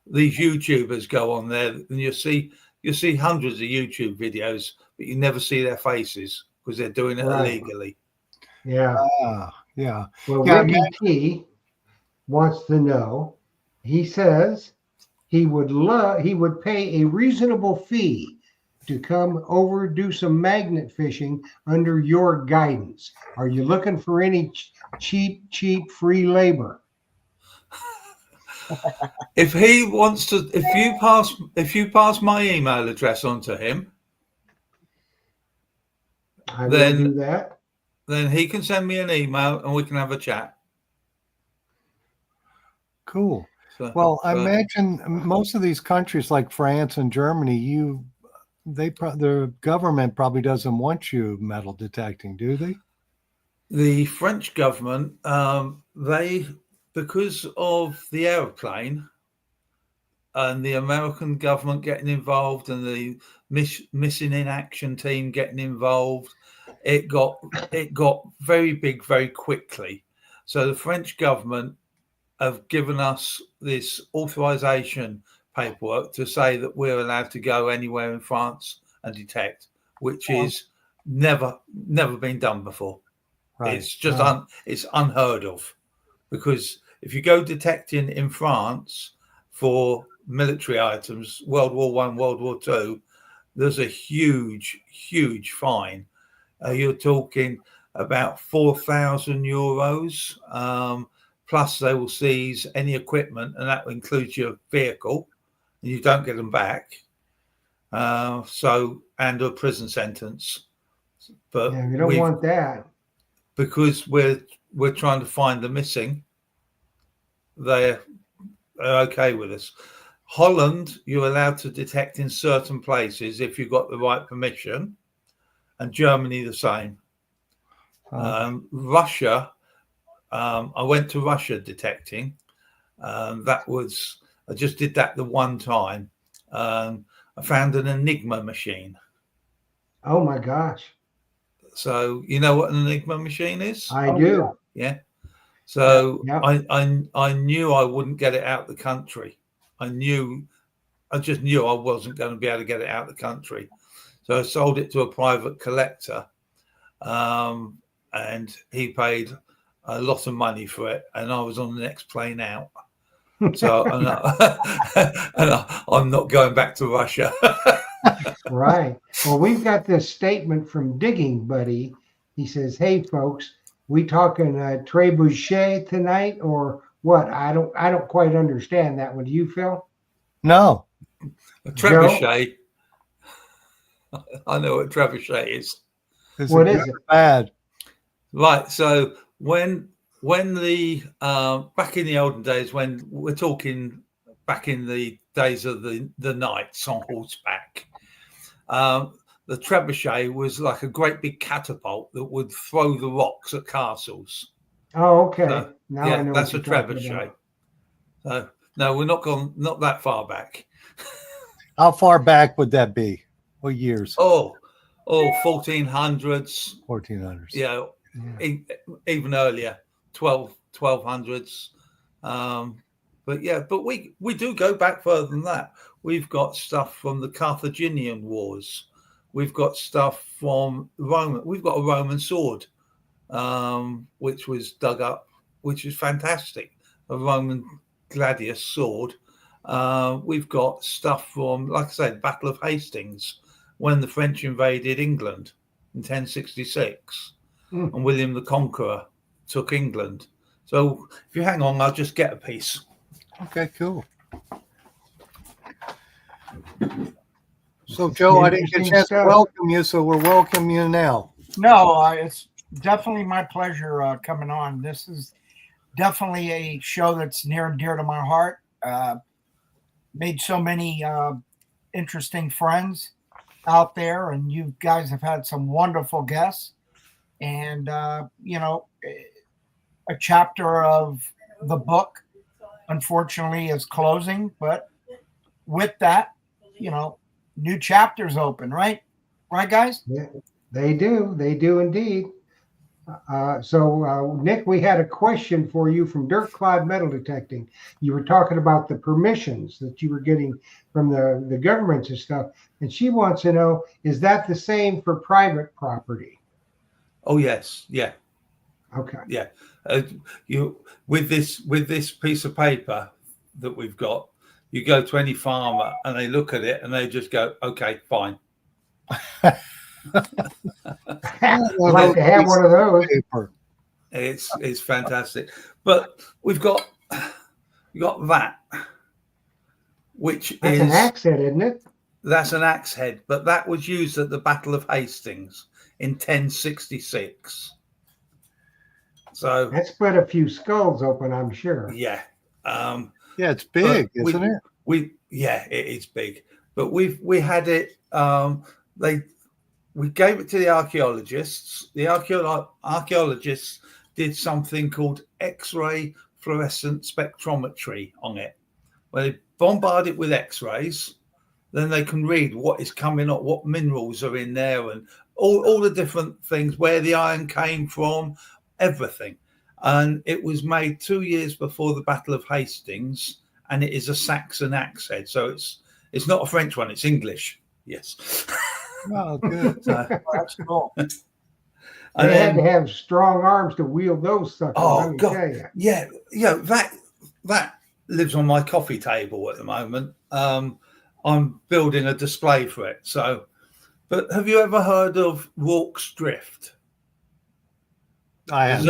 Speaker 3: these YouTubers go on there, and you see hundreds of YouTube videos, but you never see their faces because they're doing it illegally.
Speaker 2: Yeah.
Speaker 1: Yeah.
Speaker 2: Well, Ricky T wants to know. He says he would pay a reasonable fee to come over, do some magnet fishing under your guidance. Are you looking for any cheap free labor?
Speaker 3: If he wants to, if you pass my email address on to him,
Speaker 2: I will
Speaker 3: then
Speaker 2: do that.
Speaker 3: then he can send me an email and we can have a chat.
Speaker 1: Cool.
Speaker 3: So,
Speaker 1: Well, I
Speaker 3: so
Speaker 1: imagine most of these countries like France and Germany, the government probably doesn't want you metal detecting, do they?
Speaker 3: the French government, they, because of the aeroplane and the American government getting involved and the missing in action team getting involved, it got very big very quickly. So the French government have given us this authorization paperwork to say that we're allowed to go anywhere in France and detect, which is never been done before.
Speaker 1: Right.
Speaker 3: It's just
Speaker 2: Wow.
Speaker 3: it's unheard of, because if you go detecting in France for military items, World War One, World War Two, there's a huge fine. You're talking about €4,000. Plus, they will seize any equipment, and that includes your vehicle, and you don't get them back. And a prison sentence. But
Speaker 2: Yeah, you don't want that.
Speaker 3: because we're trying to find the missing, they're okay with us. Holland, you're allowed to detect in certain places if you've got the right permission, and Germany the same. Russia, I went to Russia detecting. I just did that the one time. I found an Enigma machine.
Speaker 2: Oh my gosh.
Speaker 3: So you know what an Enigma machine is?
Speaker 2: I do.
Speaker 3: Yeah. So
Speaker 2: Yeah.
Speaker 3: I knew I wouldn't get it out of the country. I just knew I wasn't going to be able to get it out of the country. So I sold it to a private collector, and he paid a lot of money for it, and I was on the next plane out. So I'm not going back to Russia.
Speaker 2: Right. Well, we've got this statement from Digging Buddy. He says, "Hey, folks, we talking trebuchet tonight or what? I don't quite understand that one. Do you, Phil?
Speaker 1: No.
Speaker 3: A trebuchet. I know what trebuchet is.
Speaker 2: What is it?
Speaker 1: Bad.
Speaker 3: Right. So when the back in the olden days, when we're talking back in the days of the knights on horseback, the trebuchet was like a great big catapult that would throw the rocks at castles.
Speaker 2: Oh, okay.
Speaker 3: So,
Speaker 2: now
Speaker 3: yeah,
Speaker 2: I know
Speaker 3: that's
Speaker 2: what
Speaker 3: a
Speaker 2: you're talking
Speaker 3: trebuchet.
Speaker 2: about.
Speaker 3: So no, we're not that far back.
Speaker 1: How far back would that be? What years?
Speaker 3: Oh, 1400s.
Speaker 1: 1400s.
Speaker 3: Yeah, even earlier, 1200s. But we do go back further than that. We've got stuff from the Carthaginian wars. We've got stuff from Roman. We've got a Roman sword, which was dug up, which is fantastic. A Roman gladius sword. We've got stuff from, like I said, Battle of Hastings, when the French invaded England in 1066, and William the Conqueror took England. So if you hang on, I'll just get a piece.
Speaker 1: Okay, cool. So, Joe, I didn't get a chance to welcome you, so we're welcoming you now.
Speaker 4: No, it's definitely my pleasure coming on. This is definitely a show that's near and dear to my heart. Made so many interesting friends out there, and you guys have had some wonderful guests. And, a chapter of the book, unfortunately, is closing. But with that, new chapters open, right? Right, guys?
Speaker 2: Yeah, they do. They do indeed. So, Nick, we had a question for you from Dirt Clod Metal Detecting. You were talking about the permissions that you were getting from the governments and stuff, and she wants to know, is that the same for private property?
Speaker 3: Oh yes, yeah,
Speaker 2: Okay.
Speaker 3: yeah. You with this piece of paper that we've got, you go to any farmer and they look at it and they just go, "Okay, fine."
Speaker 2: Like to have one of those.
Speaker 1: Paper.
Speaker 3: It's fantastic. But we've got You got that, which
Speaker 2: That's
Speaker 3: is
Speaker 2: an axe head, isn't it?
Speaker 3: that's an axe head, but that was used at the Battle of Hastings in 1066. So
Speaker 2: That split a few skulls open, I'm sure.
Speaker 3: yeah,
Speaker 1: Yeah, it's
Speaker 3: but
Speaker 1: big, isn't it?
Speaker 3: yeah, it is big, but we had it. We gave it to the archaeologists. The archaeologists did something called X-ray fluorescent spectrometry on it, where they bombard it with X-rays. Then they can read what is coming up, what minerals are in there, and all the different things, where the iron came from, everything. And it was made 2 years before the Battle of Hastings, and it is a Saxon axe head. So it's not a French one, it's English. Yes.
Speaker 1: Oh, good.
Speaker 3: So,
Speaker 4: Oh, that's cool.
Speaker 3: and
Speaker 2: They had
Speaker 3: then,
Speaker 2: to have strong arms to wield those suckers,
Speaker 3: oh
Speaker 2: let me
Speaker 3: God,
Speaker 2: tell you.
Speaker 3: yeah, that lives on my coffee table at the moment. I'm building a display for it. So, but have you ever heard of Rorke's Drift?
Speaker 1: I
Speaker 3: The
Speaker 1: have.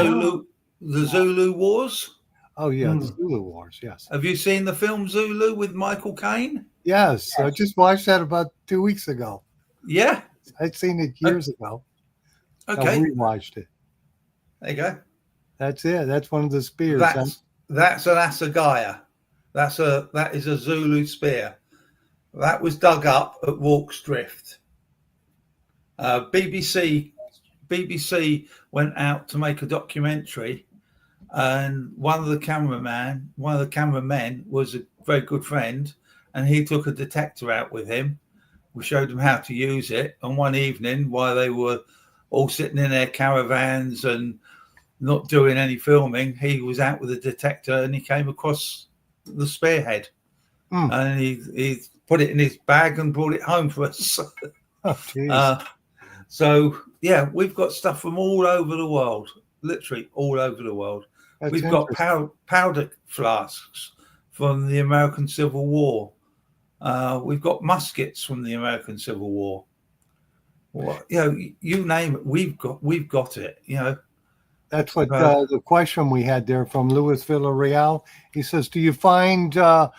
Speaker 3: Zulu Wars.
Speaker 1: Oh, yeah, the
Speaker 2: Hmm.
Speaker 1: Zulu Wars. Yes.
Speaker 3: Have you seen the film Zulu with Michael Caine?
Speaker 1: Yes. I just watched that about 2 weeks ago.
Speaker 3: Yeah.
Speaker 1: I'd seen it years ago. I
Speaker 3: Okay.
Speaker 1: rewatched it.
Speaker 3: There you go.
Speaker 1: That's it. That's one of the spears.
Speaker 3: That's an assegai. That is a Zulu spear. That was dug up at Rorke's Drift. BBC went out to make a documentary, and one of the cameramen was a very good friend, and he took a detector out with him. We showed them how to use it, and one evening, while they were all sitting in their caravans and not doing any filming, he was out with a detector and he came across the spearhead. And he put it in his bag and brought it home for us.
Speaker 1: Oh, geez.
Speaker 3: So yeah, we've got stuff from all over the world, literally all over the world.
Speaker 1: That's
Speaker 3: We've got
Speaker 1: interesting.
Speaker 3: powder flasks from the American Civil War. We've got muskets from the American Civil War. Well, you name it, we've got it.
Speaker 1: That's what the question we had there from Louis Villarreal. He says, "Do you find a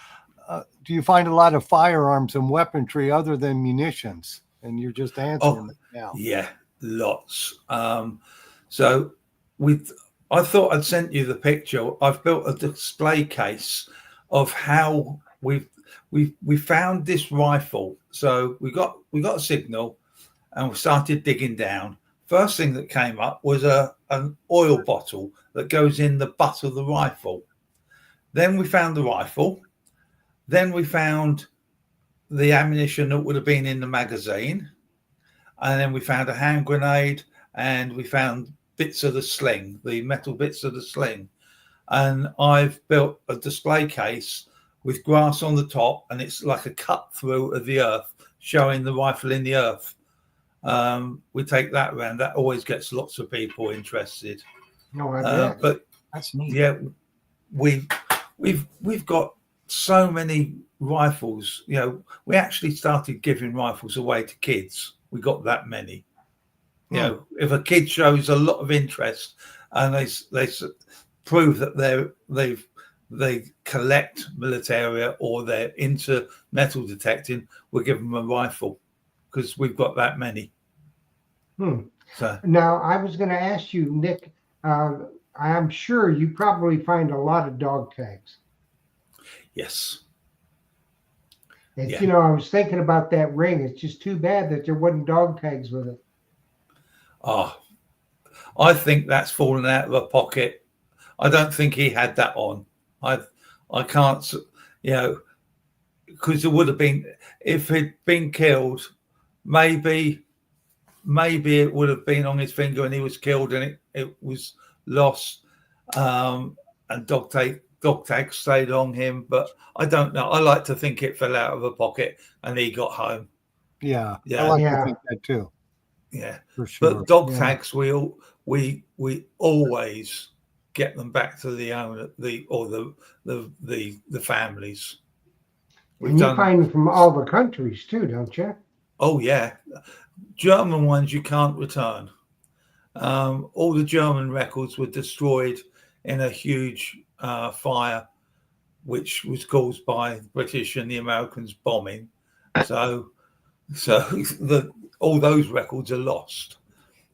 Speaker 1: lot of firearms and weaponry other than munitions?" And you're just answering it now.
Speaker 3: Yeah, lots. So I thought I'd sent you the picture. I've built a display case of how we found this rifle. So we got a signal, and we started digging down. First thing that came up was an oil bottle that goes in the butt of the rifle. Then we found the rifle. Then we found the ammunition that would have been in the magazine. And then we found a hand grenade, and we found bits of the sling, the metal bits of the sling. And I've built a display case with grass on the top, and it's like a cut through of the earth, showing the rifle in the earth. We take that around. That always gets lots of people interested.
Speaker 2: No, I bet.
Speaker 3: But
Speaker 4: That's neat.
Speaker 3: yeah, we've got so many rifles. We actually started giving rifles away to kids. We got that many. If a kid shows a lot of interest and they prove that they collect militaria or they're into metal detecting, we'll give them a rifle because we've got that many. So
Speaker 2: Now, I was going to ask you, Nick, I'm sure you probably find a lot of dog tags.
Speaker 3: yes.
Speaker 2: It's, I was thinking about that ring. It's just too bad that there wasn't dog tags with it.
Speaker 3: Oh, I think that's fallen out of a pocket. I don't think he had that on. I can't, because it would have been, if he'd been killed, maybe it would have been on his finger and he was killed and it was lost. And dog tag stayed on him, but I don't know. I like to think it fell out of a pocket and he got home.
Speaker 1: Yeah. I like to think that too.
Speaker 3: Yeah,
Speaker 1: for sure.
Speaker 3: But dog tags, we always get them back to the owner, the families.
Speaker 2: And you find them from all the countries too, don't you?
Speaker 3: Oh yeah, German ones you can't return. All the German records were destroyed in a huge fire which was caused by the British and the Americans bombing. So all those records are lost.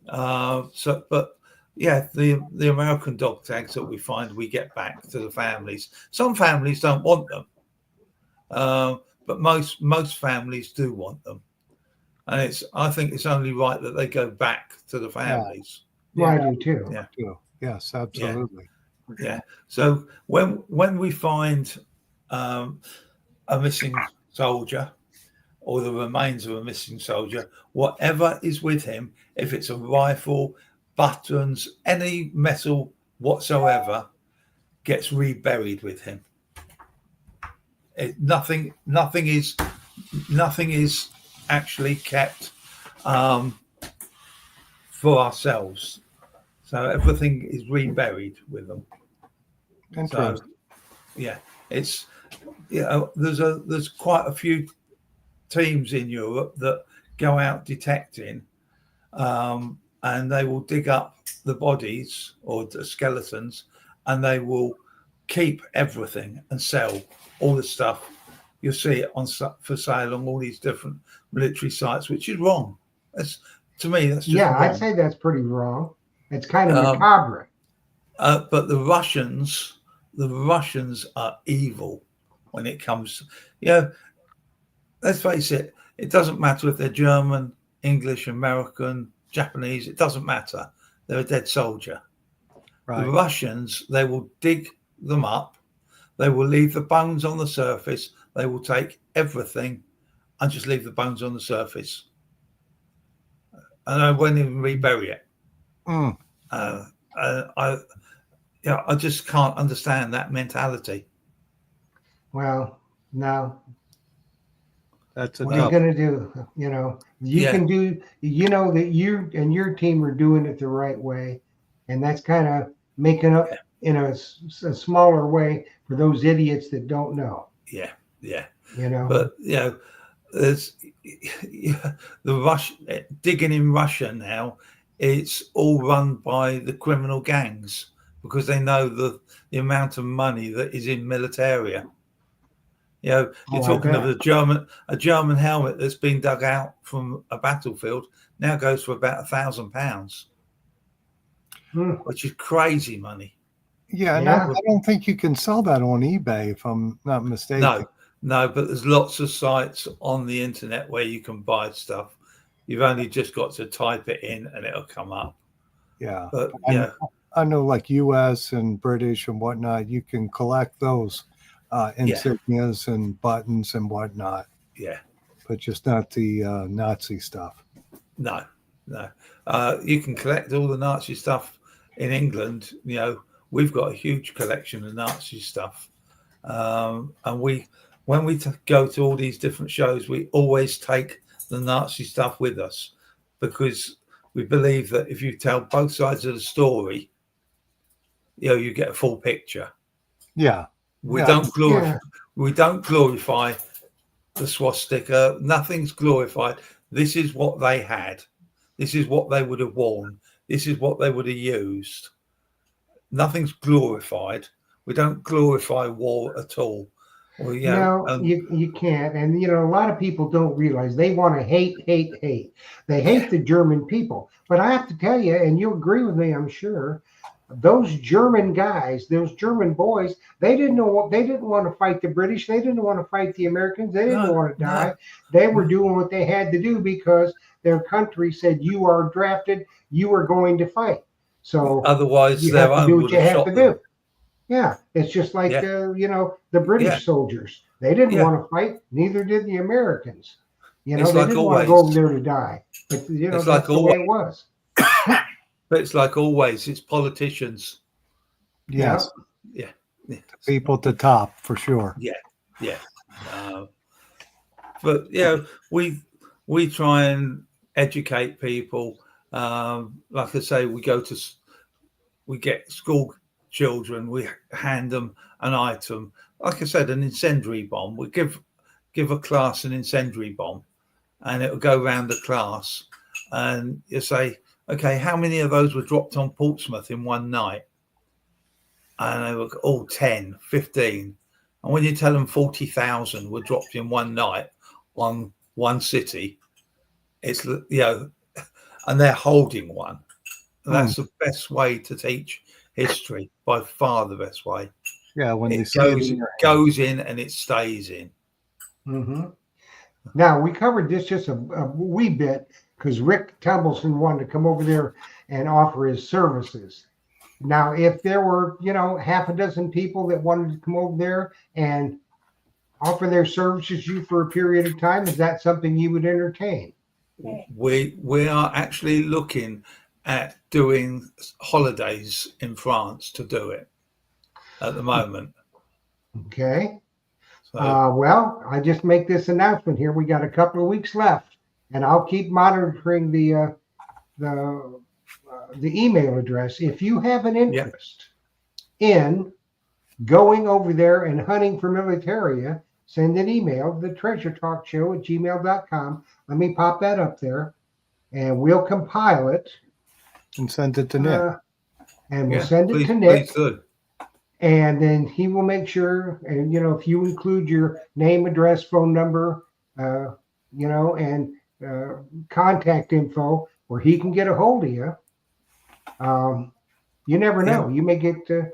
Speaker 3: But yeah, the American dog tags that we find, we get back to the families. Some families don't want them, but most families do want them, and I think it's only right that they go back to the families.
Speaker 2: Well, I do too.
Speaker 3: Yeah.
Speaker 1: Yes, absolutely.
Speaker 3: Yeah. So when we find a missing soldier, or the remains of a missing soldier, whatever is with him, if it's a rifle, buttons, any metal whatsoever, gets reburied with him. Nothing is actually kept for ourselves. So everything is reburied with them.
Speaker 1: Interesting.
Speaker 3: So, yeah, it's there's quite a few teams in Europe that go out detecting, and they will dig up the bodies or the skeletons, and they will keep everything and sell all the stuff. You'll see it for sale on all these different military sites, which is wrong. To me, that's just wrong.
Speaker 2: I'd say that's pretty wrong. It's kind of macabre.
Speaker 3: But the Russians are evil when it comes. Let's face it. It doesn't matter if they're German, English, American, Japanese. It doesn't matter. They're a dead soldier. Right. The Russians, they will dig them up. They will leave the bones on the surface. They will take everything and just leave the bones on the surface. And I won't even rebury it. I just can't understand that mentality.
Speaker 2: Well, no.
Speaker 1: That's
Speaker 2: what are you going to do? Can do. That you and your team are doing it the right way, and that's kind of making up in a smaller way for those idiots that don't know.
Speaker 3: Yeah.
Speaker 2: But
Speaker 3: there's the digging in Russia now. It's all run by the criminal gangs because they know the amount of money that is in militaria. You're talking of a German helmet that's been dug out from a battlefield now goes for about £1,000, which is crazy money.
Speaker 1: Yeah, and I don't think you can sell that on eBay, if I'm not mistaken.
Speaker 3: No, but there's lots of sites on the internet where you can buy stuff. You've only just got to type it in and it'll come up.
Speaker 1: Yeah,
Speaker 3: but
Speaker 1: I know, like US and British and whatnot, you can collect those insignias and buttons and whatnot.
Speaker 3: Yeah,
Speaker 1: but just not the Nazi stuff.
Speaker 3: No. You can collect all the Nazi stuff in England. We've got a huge collection of Nazi stuff, and when we go to all these different shows, we always take the Nazi stuff with us because we believe that if you tell both sides of the story, you get a full picture.
Speaker 1: Yeah.
Speaker 3: We don't glorify the swastika. Nothing's glorified. This is what they had. This is what they would have worn. This is what they would have used. Nothing's glorified. We don't glorify war at all. Well,
Speaker 2: you can't. And, a lot of people don't realize they want to hate. They hate the German people. But I have to tell you, and you agree with me, I'm sure, those German guys, those German boys, they didn't want to fight the British. They didn't want to fight the Americans. They didn't want to die. They were doing what they had to do because their country said, you are drafted, you are going to fight. So
Speaker 3: otherwise,
Speaker 2: you have to do what you have to do. Yeah, it's just like the British soldiers. They didn't want to fight. Neither did the Americans. They didn't want to go over there to die. But that's like the way it was.
Speaker 3: But it's like always. It's politicians.
Speaker 1: Yes.
Speaker 3: Yeah.
Speaker 1: People at the top for sure.
Speaker 3: Yeah. But we try and educate people. Like I say, we get school children, we hand them an item, like I said, an incendiary bomb. We give a class an incendiary bomb, and it'll go around the class, and you say, okay, how many of those were dropped on Portsmouth in one night? And they were all 10, 15. And when you tell them 40,000 were dropped in one night on one city, it's, and they're holding one. That's the best way to teach history, by far the best way.
Speaker 1: Yeah, when they
Speaker 3: It
Speaker 1: see it in your hand.
Speaker 3: goes in and it stays in.
Speaker 2: Mm-hmm. Now, we covered this just a wee bit because Rick Tumbleson wanted to come over there and offer his services. Now, if there were, half a dozen people that wanted to come over there and offer their services to you for a period of time, is that something you would entertain?
Speaker 3: We are actually looking at doing holidays in France to do it at the moment.
Speaker 2: Okay.
Speaker 3: So,
Speaker 2: Well, I just make this announcement here. We got a couple of weeks left, and I'll keep monitoring the email address. If you have an interest in going over there and hunting for militaria, send an email, thetreasuretalkshow@gmail.com. Let me pop that up there, and we'll compile it.
Speaker 1: And send it to Nick.
Speaker 2: And we'll send it to Nick.
Speaker 3: Please do.
Speaker 2: And then he will make sure, and if you include your name, address, phone number, and contact info where he can get a hold of you, you never know. You may get to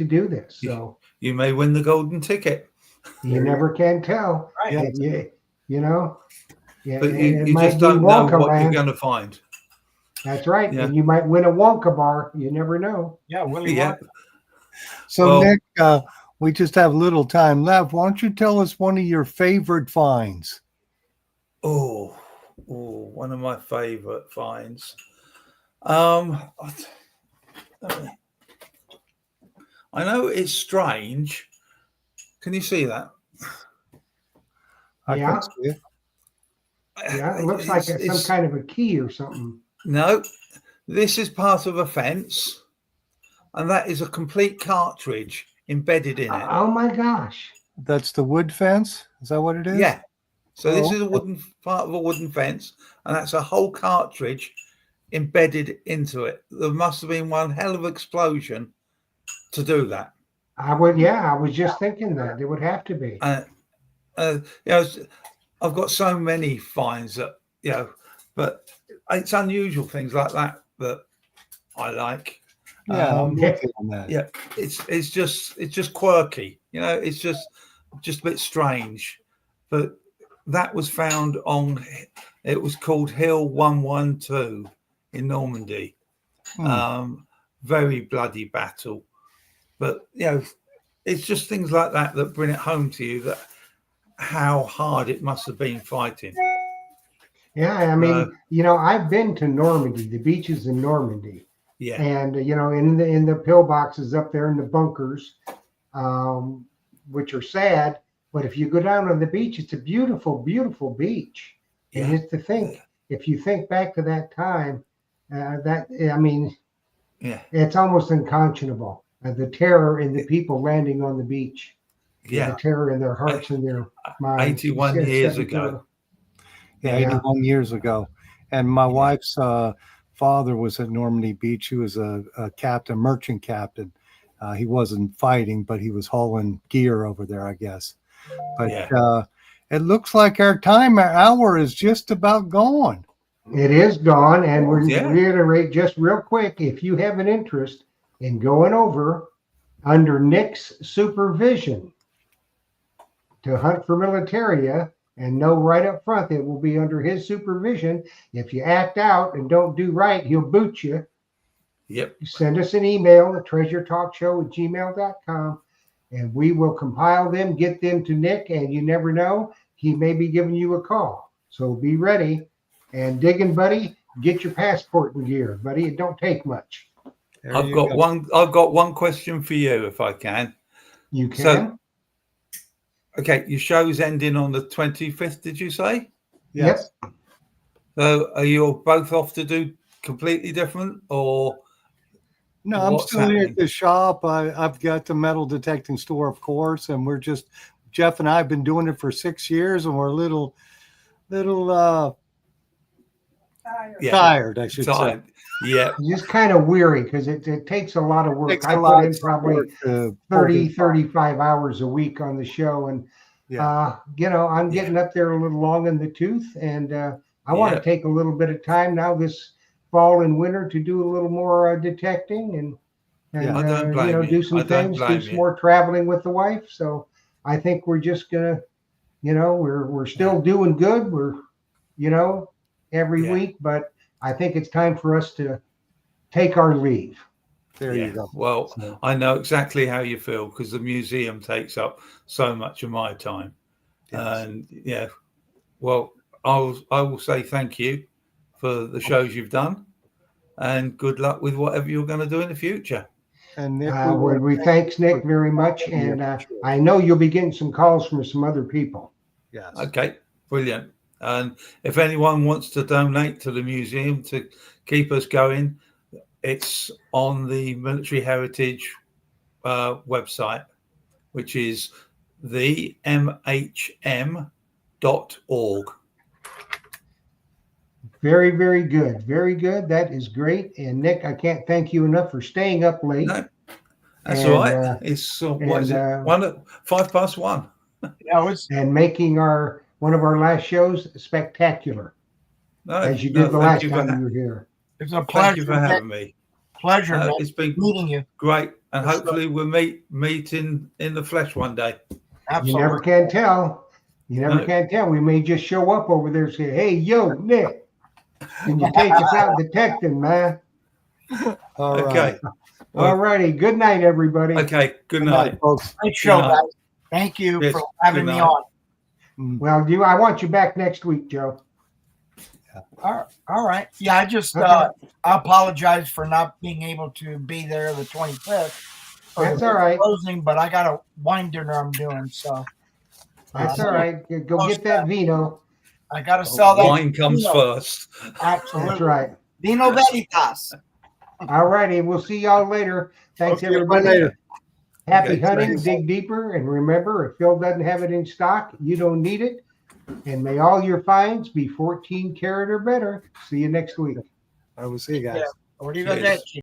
Speaker 2: do this. So
Speaker 3: you may win the golden ticket.
Speaker 2: You never can tell.
Speaker 4: Right.
Speaker 3: But you just don't know what you're going to find.
Speaker 2: That's right.
Speaker 3: Yeah.
Speaker 2: And you might win a Wonka bar. You never know.
Speaker 4: Yeah, Willie
Speaker 3: Yeah.
Speaker 4: Wonka.
Speaker 1: So,
Speaker 3: Well-
Speaker 1: Nick, we just have little time left. Why don't you tell us one of your favorite finds?
Speaker 3: Oh, one of my favorite finds. I know it's strange. Can you see that?
Speaker 1: I
Speaker 2: Yeah.
Speaker 1: can see it.
Speaker 2: Yeah, it looks like some kind of a key or something.
Speaker 3: No, this is part of a fence, and that is a complete cartridge embedded in it.
Speaker 2: Oh my gosh.
Speaker 1: That's the wood fence? Is that what it is?
Speaker 3: Yeah. So this
Speaker 1: Oh,
Speaker 3: is a wooden part of a wooden fence, and that's a whole cartridge embedded into it. There must have been one hell of an explosion to do that.
Speaker 2: I was just thinking that it would have to be.
Speaker 3: I've got so many finds that but it's unusual things like that I like.
Speaker 1: Yeah, I'm with you on that.
Speaker 3: Yeah, it's just quirky, it's just a bit strange. But that was found it was called Hill 112 in Normandy. Very bloody battle. But it's just things like that bring it home to you that how hard it must have been fighting.
Speaker 2: Yeah, I mean, I've been to Normandy, the beaches in Normandy.
Speaker 3: Yeah.
Speaker 2: And in the pillboxes up there in the bunkers, which are sad. But if you go down on the beach, it's a beautiful, beautiful beach. And
Speaker 3: Yeah.
Speaker 2: it's to think, if you think back to that time, it's almost unconscionable. The terror in the people landing on the beach.
Speaker 3: Yeah.
Speaker 2: The terror in their hearts and their minds.
Speaker 3: 81 years ago.
Speaker 1: Yeah, 81 years ago. And my wife's father was at Normandy Beach. He was a captain, merchant captain. He wasn't fighting, but he was hauling gear over there, I guess. But it looks like our hour is just about gone.
Speaker 2: It is gone, and we're reiterate just real quick. If you have an interest in going over under Nick's supervision to hunt for militaria, and know right up front that it will be under his supervision. If you act out and don't do right, he'll boot you.
Speaker 3: Yep.
Speaker 2: Send us an email at treasuretalkshow@gmail.com, and we will compile them, get them to Nick, and you never know, he may be giving you a call. So be ready. And digging, buddy, get your passport and gear, buddy. It don't take much.
Speaker 3: I've got one question for you, if I can.
Speaker 2: You can.
Speaker 3: So, okay, your show's ending on the 25th, did you say?
Speaker 1: Yes.
Speaker 2: Yep.
Speaker 3: So are you both off to do completely different, or?
Speaker 1: No, I'm
Speaker 3: What's
Speaker 1: still here
Speaker 3: happening?
Speaker 1: at the shop. I've got the metal detecting store, of course, and Jeff and I have been doing it for 6 years, and we're a little
Speaker 3: Yeah.
Speaker 1: Tired, I should say.
Speaker 3: Tired. Yeah.
Speaker 2: Just kind of weary because it takes a lot of work.
Speaker 1: Takes
Speaker 2: I
Speaker 1: a lot
Speaker 2: put in
Speaker 1: of
Speaker 2: probably
Speaker 1: work to
Speaker 2: 30,
Speaker 1: pull this off.
Speaker 2: 35 hours a week on the show. And,
Speaker 1: Yeah.
Speaker 2: you know, I'm
Speaker 3: Yeah.
Speaker 2: getting up there a little long in the tooth. And I want
Speaker 3: Yeah.
Speaker 2: to take a little bit of time now this fall and winter to do a little more detecting and
Speaker 1: Yeah.
Speaker 3: I don't blame
Speaker 2: you know,
Speaker 3: you.
Speaker 2: do some
Speaker 3: I don't
Speaker 2: things, do
Speaker 3: blame
Speaker 2: some
Speaker 3: you.
Speaker 2: more traveling with the wife. So I think we're just gonna, you know, we're still doing good. We're, you know, every
Speaker 3: Yeah.
Speaker 2: week, but I think it's time for us to take our leave.
Speaker 1: There
Speaker 3: Yeah.
Speaker 1: you go.
Speaker 3: Well,
Speaker 1: So,
Speaker 3: I know exactly how you feel because the museum takes up so much of my time.
Speaker 1: yes.
Speaker 3: And yeah, well, I will say thank you for the shows you've done, and good luck with whatever you're going to do in the future.
Speaker 1: And Nick, we
Speaker 2: We
Speaker 1: want to
Speaker 2: thanks Nick very much, and
Speaker 1: sure.
Speaker 2: I know you'll be getting some calls from some other people.
Speaker 1: Yes.
Speaker 3: Okay, brilliant. And if anyone wants to donate to the museum to keep us going, it's on the Military Heritage website, which is themhm.org.
Speaker 2: Very, very good. Very good. That is great. And Nick, I can't thank you enough for staying up late.
Speaker 3: No, that's
Speaker 2: And,
Speaker 3: all right. It's what is it? 1:05
Speaker 4: Yeah, it's
Speaker 2: and making one of our last shows spectacular,
Speaker 3: No,
Speaker 2: as you
Speaker 3: no,
Speaker 2: did the
Speaker 3: thank
Speaker 2: last
Speaker 3: you
Speaker 2: time
Speaker 3: for,
Speaker 2: you were here.
Speaker 4: a
Speaker 3: thank
Speaker 4: pleasure.
Speaker 3: you for having me.
Speaker 4: Pleasure, Nick,
Speaker 3: It's been
Speaker 4: meeting you.
Speaker 3: great, and
Speaker 4: For sure.
Speaker 3: hopefully we'll meet in the flesh one day.
Speaker 4: Absolutely.
Speaker 2: You never can tell. You never
Speaker 3: No.
Speaker 2: can tell. We may just show up over there and say, "Hey, yo, Nick, can you take us out detecting, man?"
Speaker 1: All right.
Speaker 3: Okay.
Speaker 2: All righty. Good night, everybody.
Speaker 3: Okay. Good
Speaker 1: Good
Speaker 3: night.
Speaker 1: night, folks.
Speaker 4: Great show,
Speaker 3: night.
Speaker 4: guys. Thank you
Speaker 3: Yes,
Speaker 4: for having
Speaker 3: good
Speaker 4: me
Speaker 3: night.
Speaker 4: on.
Speaker 2: Well, I want you back next week, Joe.
Speaker 4: All right. Yeah, I just
Speaker 2: Okay.
Speaker 4: I apologize for not being able to be there the 25th. for
Speaker 2: That's
Speaker 4: the
Speaker 2: all right.
Speaker 4: Closing, but I got a wine dinner I'm doing, so
Speaker 2: That's all right. Go get that vino.
Speaker 4: I got to sell that.
Speaker 3: Wine comes
Speaker 4: Vino.
Speaker 3: first.
Speaker 4: Absolutely.
Speaker 2: That's right.
Speaker 4: Vino Veritas.
Speaker 2: All righty. We'll see y'all later. Thanks,
Speaker 1: Okay,
Speaker 2: everybody.
Speaker 1: later.
Speaker 2: Happy
Speaker 3: Okay,
Speaker 2: hunting.
Speaker 3: thanks.
Speaker 2: Dig deeper. And remember, if Phil doesn't have it in stock, you don't need it. And may all your finds be 14 karat or better. See you next week.
Speaker 1: I will see you guys.
Speaker 4: Yeah. What do you
Speaker 3: Cheers.
Speaker 4: got?